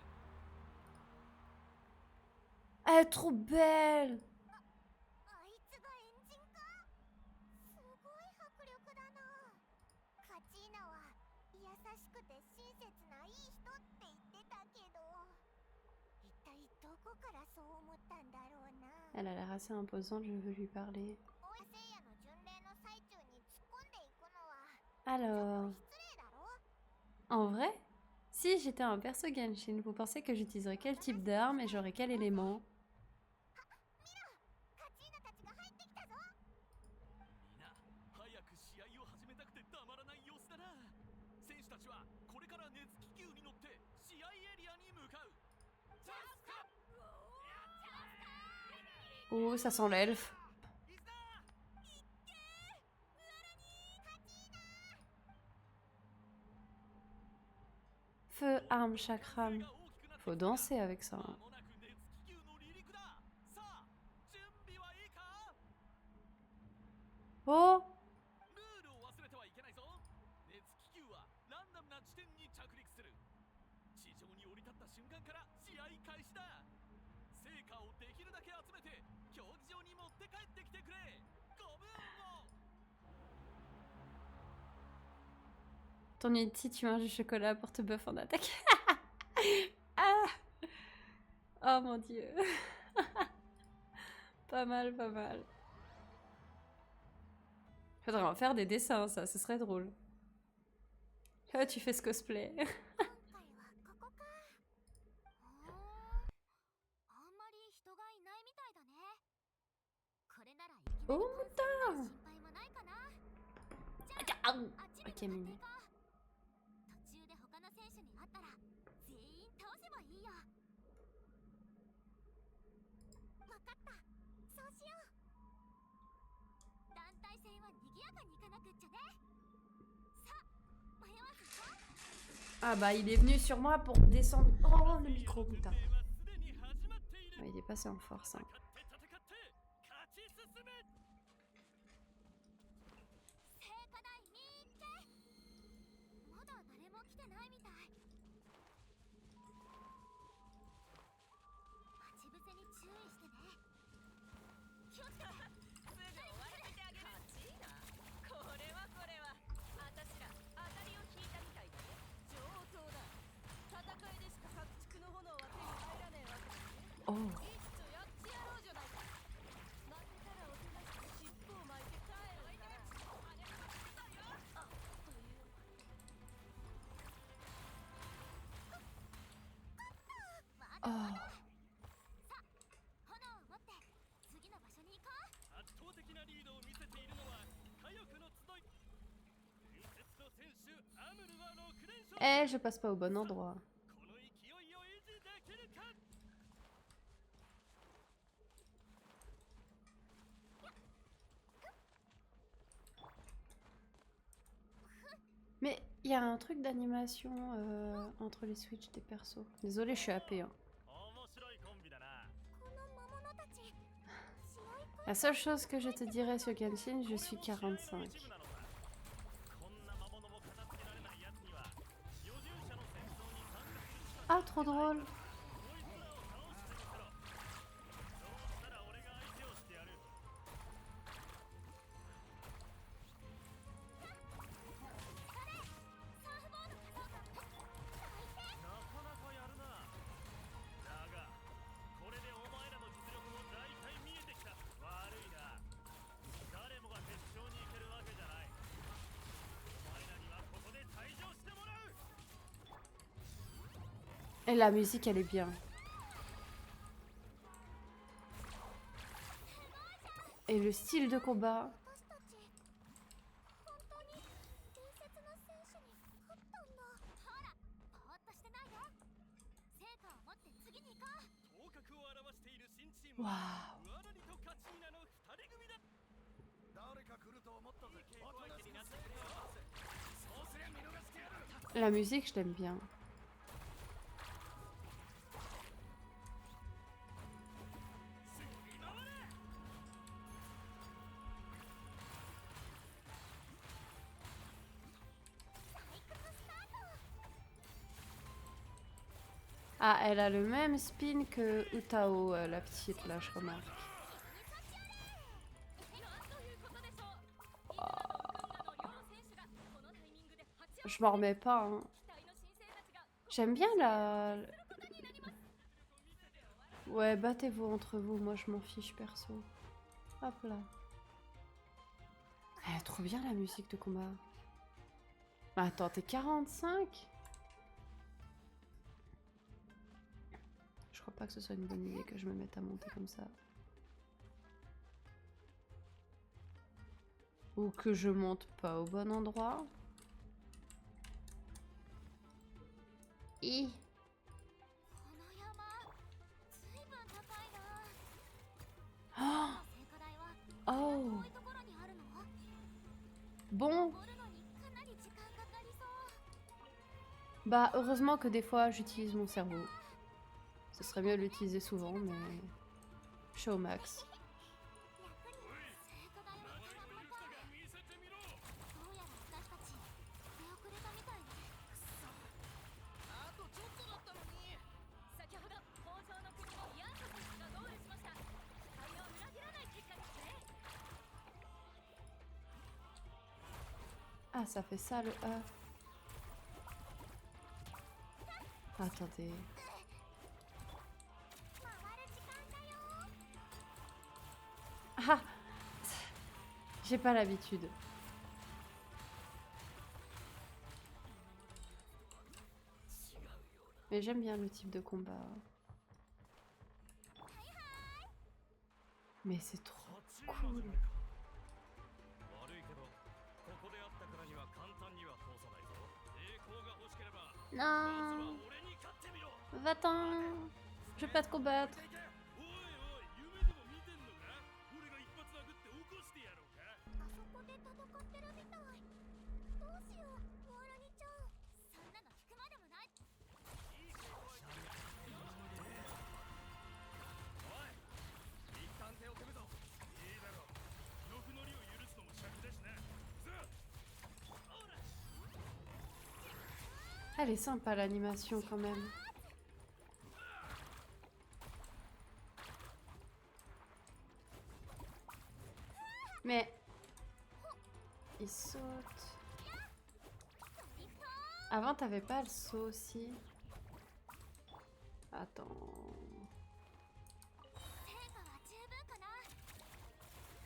Speaker 1: Elle est trop belle.
Speaker 2: あいつがエンジンか。すごい迫力だな。カチーナは優しくて親切ないい人って言ってたけど、一体どこからそう思ったんだろうな。
Speaker 1: Elle a l'air assez imposante, je veux lui parler.
Speaker 2: お聖夜の巡礼の最中に突っ込んでいくのは
Speaker 1: Alors,
Speaker 2: 失礼だろ。
Speaker 1: en vrai, si j'étais un perso Genshin, vous pensez que j'utiliserais quel type d'arme et j'aurais quel élément?
Speaker 2: カチーナたちが入ってきたぞ。
Speaker 5: みんな早く試合を始めたくてたまらない様子だな。選手たちはこれから熱気球に乗って試合エリアに向かう。ジャスカ
Speaker 1: Oh, ça sent l'elfe.
Speaker 5: いざ
Speaker 1: Feu, arme, chakram. Faut danser avec ça.
Speaker 5: 間
Speaker 1: hein.
Speaker 5: もなく熱気球の離陸だ。さあ準備はいいか。
Speaker 1: Oh,
Speaker 5: ルールを忘れてはいけないぞ。熱気球はランダムな地点に着陸する。地上に降り立った瞬間から試合開始だ。成果をできるだけ集めて競技場に持って帰ってきてくれ。ご分を。
Speaker 1: ton Yeti, tu manges du chocolat pour te buff en attaque. Ah. Oh mon dieu. Pas mal, pas mal. Faudrait en faire des dessins, ça, ce serait drôle. Ah, tu fais ce cosplay.
Speaker 2: 今回はここか。あんまり人がいないみたいだね。これならいきなり
Speaker 1: Oh,
Speaker 2: 完成
Speaker 1: putain.
Speaker 2: 心配もないかな。じゃあ
Speaker 1: Ah,
Speaker 2: あっちに
Speaker 1: ok,
Speaker 2: 向かってい
Speaker 1: Mimi.
Speaker 2: こう。途中で他の選手に会ったら全員倒せばいいよ。わかった。そうしよう。団体戦は賑やかにいかなくっちゃね。さあ、迷わず行こう。
Speaker 1: Ah bah, il est venu sur moi pour descendre. Oh, le micro, putain.
Speaker 5: 準備はすでに始まっている。
Speaker 1: Ouais, il est passé en force. Hein.
Speaker 5: 戦って戦って勝ち進め。
Speaker 2: 聖火台見って。まだ誰も来てないみたい。待ち伏せに注意してね。気をつけて。
Speaker 6: すぐ終わらせてあげる。カチーナ、これはあたしら当たりを引いたみたいだね。上等だ。戦いでしか爆竹の炎は手に入らねえわけだね。
Speaker 1: Oh.
Speaker 6: いっそやってやろうじゃないか。負けたらおとなしく尻尾を巻いて帰るんだな。あれはだよ。あ、という。
Speaker 1: Oh.
Speaker 2: さあ、炎を持って次の場所に行こう。
Speaker 5: 圧倒的なリードを見せているのは火力の集い。伝説の選手アムルは6連勝。
Speaker 1: Eh, je passe pas au bon endroit.
Speaker 5: この勢いを維持できるか。
Speaker 1: Mais il y a un truc d'animation entre les switches des persos. Désolée, je suis AP. Hein.
Speaker 5: 面白いコンビだな。
Speaker 2: この魔物たち。試合
Speaker 1: La seule chose que je te dirais sur Genshin, je suis 45.
Speaker 5: 一部なのさ。こんな魔物も片付けられないやつには予従者の戦争に参加するしか
Speaker 1: Ah, trop drôle.
Speaker 5: こいつらを倒してみせろ。そうしたら俺が相手をしてやる。 なかなかやるな。だがこれでお前らの実力も大体見えてきた。悪いな。誰もが決勝に行けるわけじゃない。お前らにはここで退場してもらう。
Speaker 1: Et la musique, elle est bien. Et le style de combat.
Speaker 2: 私たち本当に伝説の戦士に勝ったんだ。ほらぼーっとしてないで。成果を持って次に行こう。
Speaker 5: 頭角を現している新チーム
Speaker 1: Waouh.
Speaker 5: ウアラリとカチーナの2人組だ。誰か来ると思ったぜ。稽古相手になってくれよ。そうすりゃ見逃してやる。
Speaker 1: La musique, je l'aime bien. Ah, elle a le même spin que Utao, la petite, là, je remarque. Je m'en remets pas, hein. J'aime bien la... Ouais, battez-vous entre vous, moi je m'en fiche perso. Hop là. Elle est trop bien la musique de combat. Mais attends, t'es 45? Je crois pas que ce soit une bonne idée que je me mette à monter comme ça. Ou que je monte pas au bon endroit. I.
Speaker 2: この山ずいぶん高いな。
Speaker 1: Oh.
Speaker 2: 聖火台は
Speaker 1: Oh.
Speaker 2: 遠いところにあるの？
Speaker 1: Bon.
Speaker 2: 登るのにかなり時間かかりそう。
Speaker 1: Bah, heureusement que des fois j'utilise mon cerveau. Ce serait mieux de l'utiliser souvent, mais... Je suis au max.
Speaker 2: 役に聖火台は空っぽか。どうやら私たち出遅れたみたいね。
Speaker 3: あとちょっとだったのに。
Speaker 4: 先ほど北条の国のヤンソ選手がゴールしました。期待を裏切らない結果ですね。
Speaker 1: Ah, ça fait ça le A. Attendez.
Speaker 2: 回る時間だよ。
Speaker 1: Ah. J'ai pas l'habitude. Mais j'aime bien le type de combat. Mais c'est trop cool.
Speaker 5: 悪いけどここであったからには簡単には通さないぞ。栄光が欲しければまず
Speaker 1: Non.
Speaker 5: は俺に勝ってみろ。
Speaker 1: Va-t'en. Je vais pas te combattre.
Speaker 5: おいおい夢でも見てんのか。俺が一発殴って起こしてやろうか。
Speaker 2: あそこで戦ってるみたい。どうしよう、モーラニちゃん。そんなの聞くまでもない。
Speaker 5: いい稽古相手になってくれよ。おい一旦手を組むぞ。いいだろう。のふのりを許すのも尺だしな。さあほら。
Speaker 1: Elle est sympa l'animation quand même. Mais... Il saute... Avant t'avais pas le saut aussi. Attends...
Speaker 2: 成果は十分かな。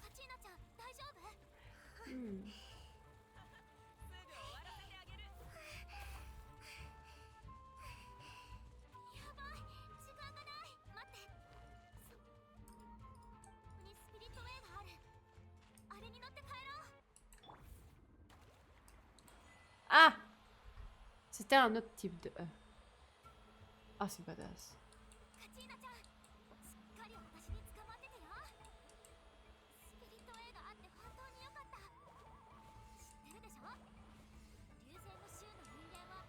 Speaker 2: カチーナちゃん、大丈夫？
Speaker 1: Hmm.
Speaker 6: すぐ終わらせてあげる。
Speaker 2: やばい、時間がない。待って。そこにスピリットウェイがある。あれに乗って帰ろう。
Speaker 1: Ah! C'était un autre type de E. Ah, c'est badass.
Speaker 2: カチーナちゃん、しっかり私に捕まっててよ。スピリットウェイがあって本当によかった。知ってるでしょ？流星の州の人間は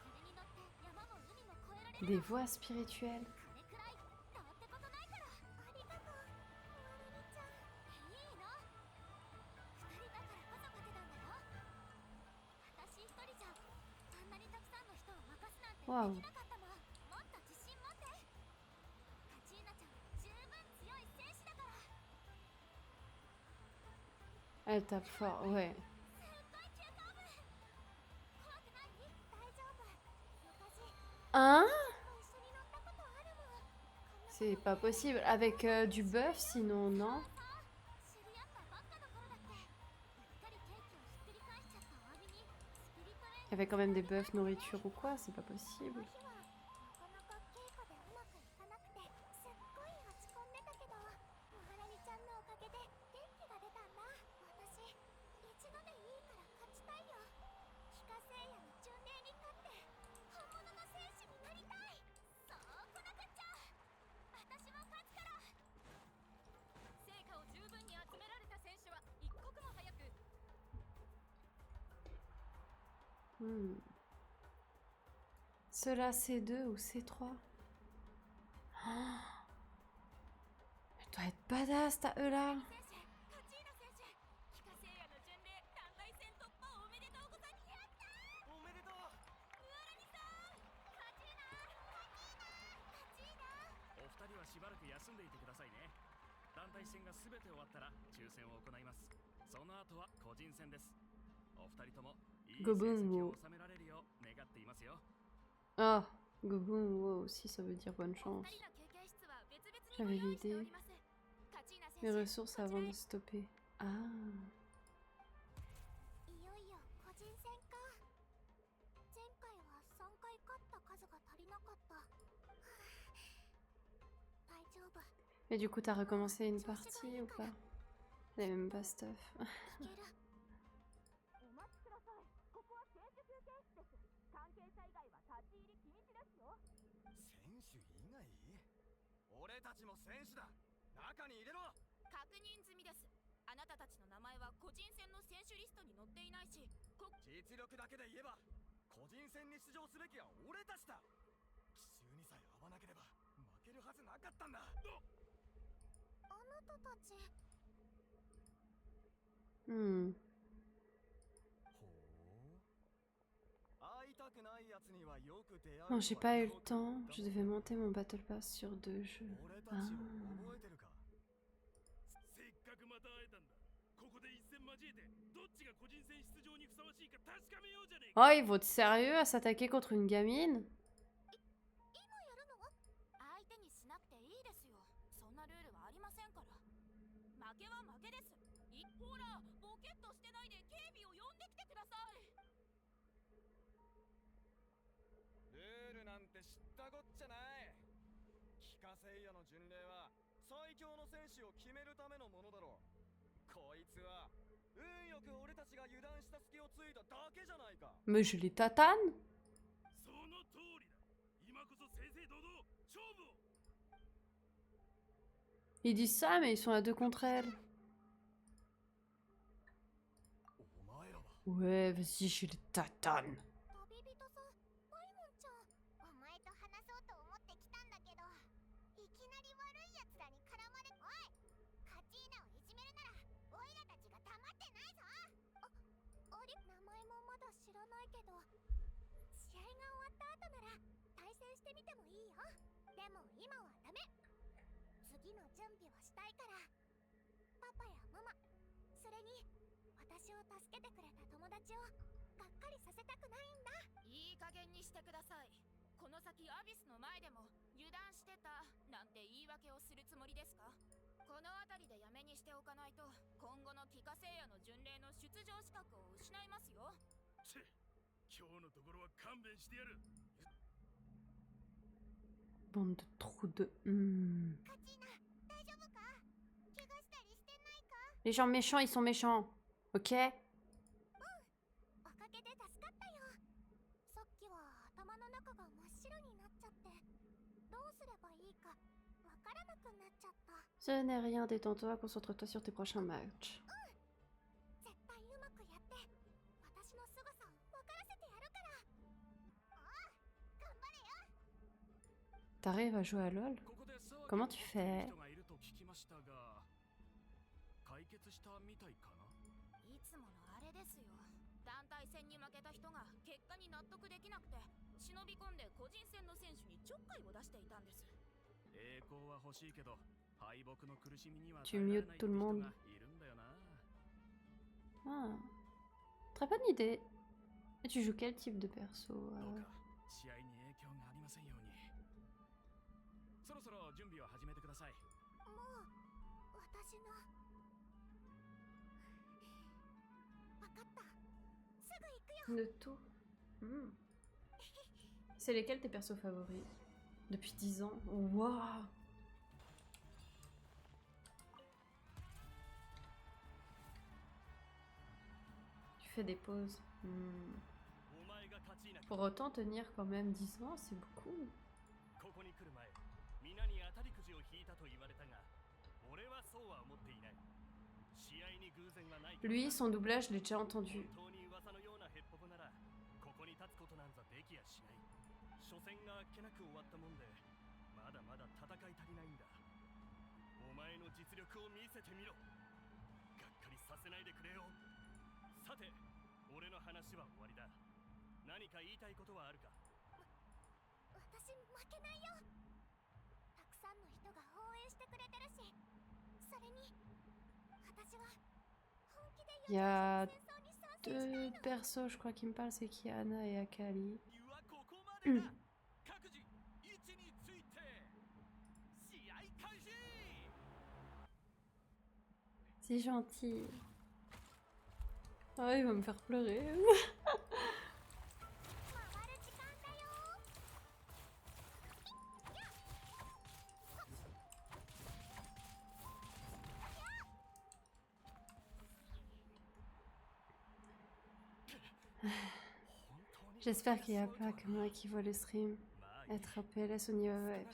Speaker 2: これに乗って山も海も越えられる。
Speaker 1: Des voix spirituelles.
Speaker 2: これくらい変わったことないから。ありがとう、モーラニちゃん。いいの。二人だからこそ勝てたんだよ。私一人じゃあんなにたくさんの人を任すなんてできなかったもん。もっと自信持って。カチーナちゃん十分強い戦士だから。
Speaker 1: Elle tape fort, ouais.
Speaker 2: 先輩急カーブ。怖くない？大丈夫。昔
Speaker 1: Hein?
Speaker 2: 一緒に乗ったことあるもん。
Speaker 1: C'est pas possible. Avec du buff, sinon, non?
Speaker 2: 知り合ったばっかの頃だって。うっかりケーキをひっくり返しちゃったお詫びにスピリットウェイ
Speaker 1: Il y avait quand même des buffs nourriture ou quoi? C'est pas possible.
Speaker 2: この日はなかなか稽古でうまくいかなくてすっごい落ち込んでたけど、モハラニちゃんのおかげで元
Speaker 1: Cela C2 ou C3? Oh, elle doit être badass ta E là.
Speaker 6: 選手カチーナ選手帰化聖夜の巡礼団体戦突破おめでとうございます。やったー。
Speaker 3: おめでとう。
Speaker 6: ムアラニさんカチーナカチーナ。
Speaker 3: お二人はしばらく休んでいてくださいね。団体戦が全て終わったら抽選を行います。その後は個人戦です。お二人ともいい成績を収められるよう願っていますよ。
Speaker 1: Ah, Gobun wow, aussi ça veut dire bonne
Speaker 6: お
Speaker 1: chance.
Speaker 6: 二人の休憩室は別々に
Speaker 1: J'avais
Speaker 6: ご用意してお
Speaker 1: l'idée.
Speaker 6: ります。カチーナ選
Speaker 1: Les
Speaker 6: 手
Speaker 1: ressources avant de stopper. Ah.
Speaker 2: いよいよ個人戦か。前回は3回勝った数が足りなかった。はあ大丈夫。
Speaker 1: Mais du coup, t'as recommencé une partie ou pas? Les mêmes pas stuff.
Speaker 2: いける。
Speaker 6: お待ちください。ここは選手休憩室です。関係者以外は立ち入り禁止ですよ。
Speaker 3: 選手以外？俺たちも選手だ。中に入れろ。
Speaker 6: 確認済みです。あなたたちの名前は個人戦の選手リストに載っていないし、
Speaker 3: 実力だけで言えば個人戦に出場すべきは俺たちだ。奇襲にさえ合わなければ負けるはずなかったんだ。
Speaker 2: あなたたち。
Speaker 1: Hmm.
Speaker 3: ほう。会いたくないやつにはよく出会う。
Speaker 1: Non, j'ai pas eu le temps. Je devais monter mon Battle Pass sur 2 jeux.
Speaker 3: 俺たちを
Speaker 1: Ah.
Speaker 3: 覚えてるか。
Speaker 5: せっかくまた会えたんだ。ここで一戦交えてどっちが個人戦出場にふさわしいか確かめようじゃねえか。
Speaker 1: Oh, ils vont être sérieux à s'attaquer contre une gamine?
Speaker 2: 今やるの？
Speaker 6: 相手にしなくていいですよ。そんなルールはありませんから。負けは負けです。ほら、ボケっとしてないで警備を呼んできてください。
Speaker 3: ルールなんて知ったこっちゃない。帰化聖夜の巡礼は最強の戦士を決めるためのものだろう。こいつは運よく俺たちが油断した隙をついただけじゃないか。
Speaker 1: Mais je les tatane?
Speaker 5: その通りだ。今こそ正々堂々勝負を。
Speaker 1: Ils disent ça, mais ils sont à 2 contre elle.
Speaker 3: お前らは
Speaker 1: Ouais, vas-y, je les tatane.
Speaker 2: 旅人さん、パイモンちゃん。お前と話そうと思ってきたんだけど、いきなり悪い奴らに絡まれ。おい、カチーナをいじめるならオイラたちが黙ってないぞ。あれ、名前もまだ知らないけど、試合が終わった後なら対戦してみてもいいよ。でも今はダメ。次の準備をしたいから。パパやママ、それに私を助けてくれた友達をがっかりさせたくないんだ。
Speaker 6: いい加減にしてください。この先アビスの前でも油断してたなんて言い訳をするつもりですか？この辺りでやめにしておかないと今後の帰化聖夜の巡礼の出場資格を失いますよ。
Speaker 5: チェ、今日のところは勘弁してやる。
Speaker 1: Bande de trous de...
Speaker 2: カチーナ、大丈夫か？怪我したりしてないか？
Speaker 1: Les gens méchants, ils sont méchants. Ok?
Speaker 2: おかげで助かったよ。さっきは頭の中が真っ白になっちゃって、どうすればいいかわからなくなっちゃった。
Speaker 1: Ce n'est rien, détends-toi, concentre-toi sur tes prochains matchs.
Speaker 2: 絶対うまくやって私の凄さを分からせてやるから。おう、頑張れよ。
Speaker 1: T'arrives à jouer à LoL?
Speaker 3: ここで騒ぎ
Speaker 1: Comment tu fais?
Speaker 3: 人がいると聞きましたが、解決したみたいかな。
Speaker 6: いつものあれですよ。団体戦に負けた人が結果に納得できなくて忍び込んで個人戦の選手にちょっかいを出していたんです。
Speaker 3: 栄光は欲しいけど敗北の苦しみには
Speaker 1: Tu mutes tout le monde.
Speaker 3: いるんだよな。
Speaker 1: Ah. Très bonne idée. Et tu joues quel type de perso?
Speaker 3: どうか試合に影響がありませんように。そろそろ準備を始めてください。
Speaker 2: もう私の。分かった。すぐ行くよ。
Speaker 1: De tout. C'est lesquels tes persos favoris? Depuis 10 ans? Waouh! Tu fais des pauses.
Speaker 5: お前が勝ちな。
Speaker 1: Pour autant tenir quand même 10 ans, c'est beaucoup.
Speaker 5: ここに来る前、皆に当たりくじを引いたと言われたが、俺はそうは思っていない。試合に偶然はない。
Speaker 1: Lui, son doublage, je l'ai déjà entendu.
Speaker 5: 本当に噂のようなヘッポコなら、こ
Speaker 3: 試合初戦があっけなく終わったもんでまだまだ戦い足りないんだ。お前の実力を見せてみろ。がっかりさせないでくれよ。さて俺の話は終わりだ。何か言いたいことはあるか？
Speaker 2: 私負けないよ。たくさんの人が応援してくれてるし、それに私は本気で
Speaker 1: Il y a
Speaker 2: 戦争に参戦したい
Speaker 1: deux
Speaker 2: の。
Speaker 1: persos, je crois, qui me parlent, c'est Kiana et Akali.
Speaker 5: 理由はここまでだ。各自位置について試合開始。
Speaker 1: C'est gentil. Oh, il va me faire pleurer.
Speaker 2: 回る時間だよ。
Speaker 1: J'espère qu'il n'y a pas que moi qui vois le stream. Être PLS au niveau web.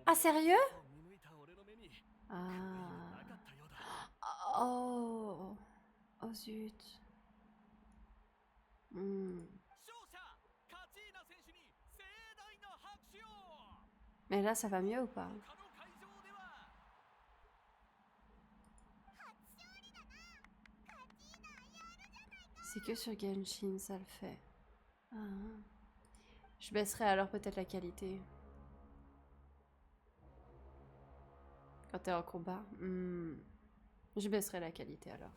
Speaker 1: Ah, sérieux? Ah. Oh. Oh zut. Hmm.
Speaker 5: 勝者カチーナ選手に盛大な拍手を。
Speaker 1: Mais là, ça va mieux ou pas?
Speaker 5: 他の会場では
Speaker 1: C'est que sur Genshin, ça le fait. Ah. Je baisserai alors peut-être la qualité. Quand t'es en combat. Je baisserai la qualité alors.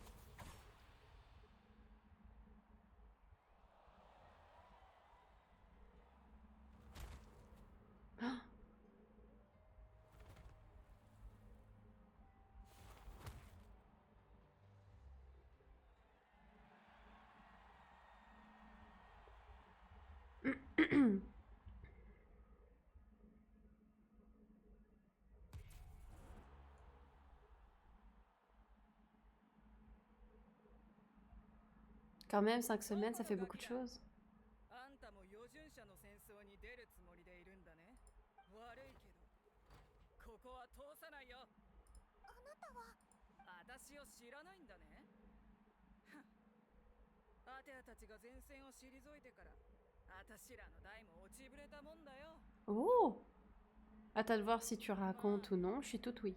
Speaker 1: Ah. Quand même, 5 semaines, ça fait beaucoup de choses.
Speaker 6: あんたも予準者の戦争に出るつもりでいるんだね。悪いけどここは通さないよ。
Speaker 2: あなたは
Speaker 6: 私を知らないんだね。ふんアテアたちが前線を退いてから私らの代も落ちぶれたもんだよ。
Speaker 1: Oh! À toi de voir si tu racontes ou non, je suis toute oui.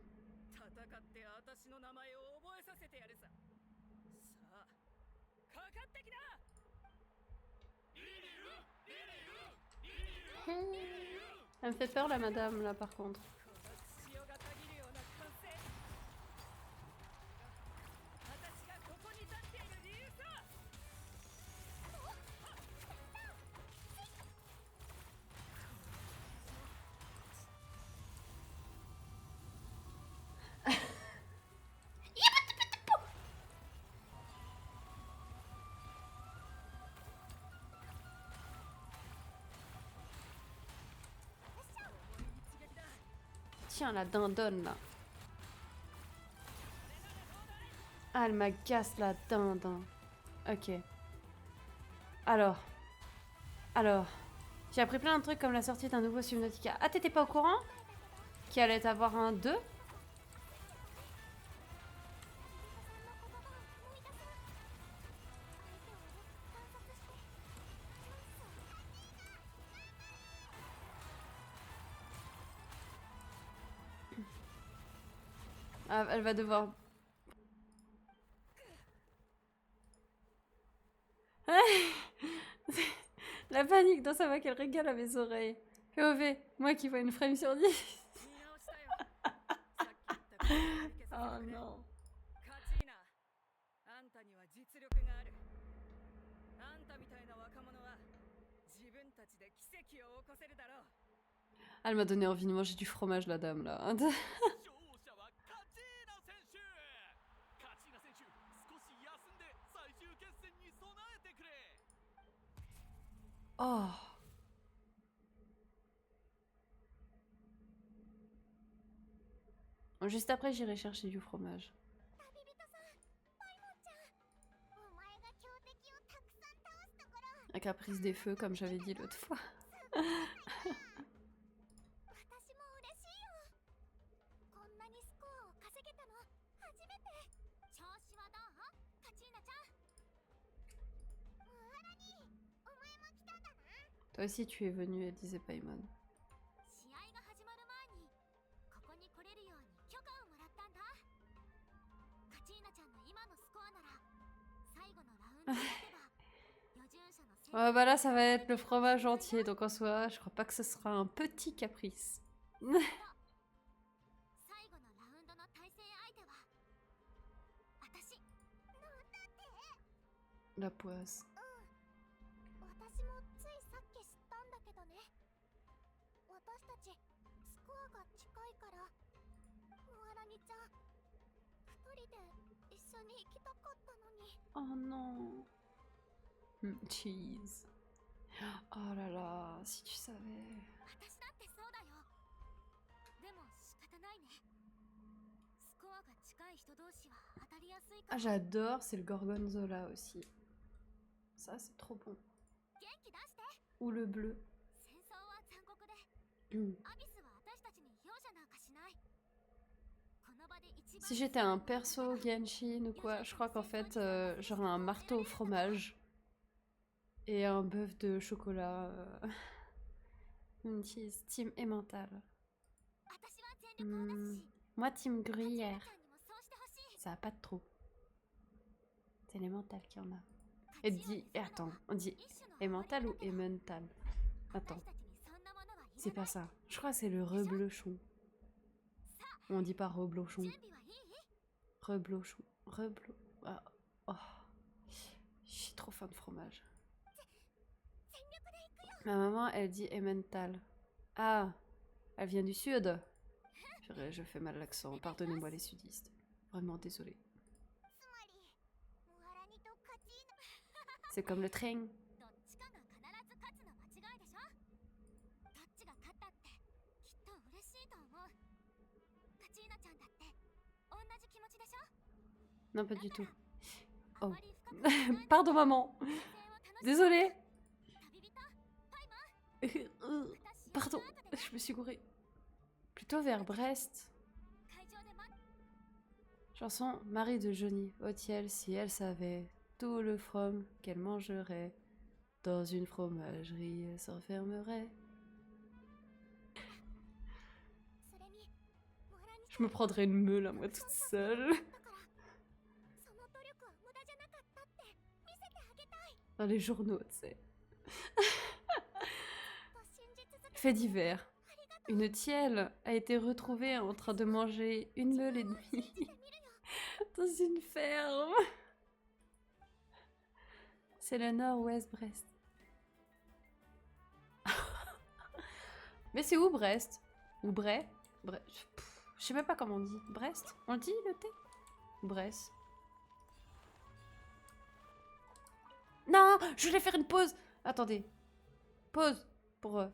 Speaker 6: 戦って私の名前を覚えさせてやるさ。さあかかってきな。
Speaker 1: Elle me fait peur la madame là par contre.
Speaker 6: この潮がたぎるような歓声。私がここに立っている理由さ。
Speaker 1: Tiens, la dindonne là. Ah, elle m'agace la dinde. Ok. Alors. J'ai appris plein de trucs comme la sortie d'un nouveau Subnautica. Ah, t'étais pas au courant? Qu'il allait avoir un 2? Ah, elle va devoir... La panique dans sa voix qu'elle régale à mes oreilles. POV, moi qui vois une frame sur 10.
Speaker 6: 見直したよ。さっき言ったことを取り消させてくれ。
Speaker 1: Oh non.
Speaker 6: カチーナ、あんたには実力がある。あんたみたいな若者は自分たちで奇跡を起こせるだろう。
Speaker 1: Elle m'a donné envie de manger du fromage, la dame là.
Speaker 5: 勝者はカチーナ選手。カチーナ選手、少し休んで最終決戦に備えてくれ。
Speaker 1: Oh. Juste après, j'irai chercher du fromage.
Speaker 2: 旅人さん、パイモンちゃん。お前が強敵をたくさん倒すところ。
Speaker 1: La caprice des feux, comme j'avais dit l'autre fois.
Speaker 2: 私も嬉しいよ。こんなにスコアを稼げたの初めて。調子はどう？カチーナちゃん。ムーラニー、お前も来たんだな。
Speaker 1: Toi aussi, tu es venu, elle disait Paimon.
Speaker 2: 試合が始まる前にここに来れるように許可をもらったんだ。カチーナちゃんの今のスコアなら最後のラウンドに勝てば予準者の戦
Speaker 1: Ouais, bah là, ça va être le fromage entier, donc en soi, je crois pas que ce sera un petit caprice.
Speaker 2: 最後のラウンドの対戦相手は私。
Speaker 1: La poisse.
Speaker 2: 私もついさっき知ったんだけどね。私たちスコアが近いからモアラニちゃん一人で一緒に行きたかったのに。
Speaker 1: Oh non. Cheese. Oh là là, si tu savais.
Speaker 2: 私だってそうだよ。でも仕方ないね。スコアが近い人同士は当たりやすいか
Speaker 1: Ah,
Speaker 2: ら。
Speaker 1: j'adore, c'est le gorgonzola aussi. Ça, c'est trop bon.
Speaker 2: 元気出して。
Speaker 1: Ou le bleu.
Speaker 2: 戦争は残酷で、
Speaker 1: Mm.
Speaker 2: アビスは私たちに容赦なんかしない。この場で一番
Speaker 1: Si j'étais un perso Genshin ou quoi, je crois qu'en fait, j'aurais un marteau au fromage. Et un bœuf de chocolat. Une cheese, team emmental.
Speaker 2: 私は全力を出すし、
Speaker 1: Moi, team
Speaker 2: カチーナ
Speaker 1: gruyère.
Speaker 2: ちゃんにもそうしてほしい。
Speaker 1: Ça a pas de trop. C'est l'emmental qui en a. Elle dit... Attends, on dit emmental ou emmental? Attends, c'est pas ça. Je crois que c'est le reblochon. On dit pas reblochon.
Speaker 2: 準備はいい？
Speaker 1: Reblochon. Reblo... Ah, oh. Je suis trop fan de fromage. Ma maman, elle dit emmental. Ah, elle vient du sud. Purée, je fais mal l'accent. Pardonnez-moi les sudistes. Vraiment désolée.
Speaker 2: つまりモアラニとカチーナ
Speaker 1: C'est comme le train.
Speaker 2: どっちかが必ず勝つの間違いでしょ。どっちが勝ったってきっと嬉しいと思う。カチーナちゃんだって同じ気持ちでしょ。
Speaker 1: Non, pas du tout.
Speaker 2: あ
Speaker 1: Oh.
Speaker 2: まり深く考えない
Speaker 1: Pardon, maman.
Speaker 2: 人生を楽しむ
Speaker 1: Désolée.
Speaker 2: 旅人パイマン。私
Speaker 1: Pardon,
Speaker 2: 後でね
Speaker 1: je me suis gourée. Plutôt vers Brest.
Speaker 2: 会場で待っ
Speaker 1: Chanson Marie de Johnny. Oh ciel, si elle savait tout le from qu'elle mangerait dans une fromagerie, elle s'enfermerait.
Speaker 2: それにモアラニ
Speaker 1: Je me prendrais une meule à moi toute seule.
Speaker 2: だからその努力は無駄じゃなかったって見せてあげたい。
Speaker 1: Dans les journaux, tu sais.
Speaker 2: と信じ続け
Speaker 1: Fait divers. Une tielle a été retrouvée en train de manger une meule et demie dans une ferme. C'est le nord-ouest Brest. Mais c'est où Brest? Ou Bray? Je sais même pas comment on dit. Brest? On le dit le T? Brest. Non! Je voulais faire une pause! Attendez. Pause pour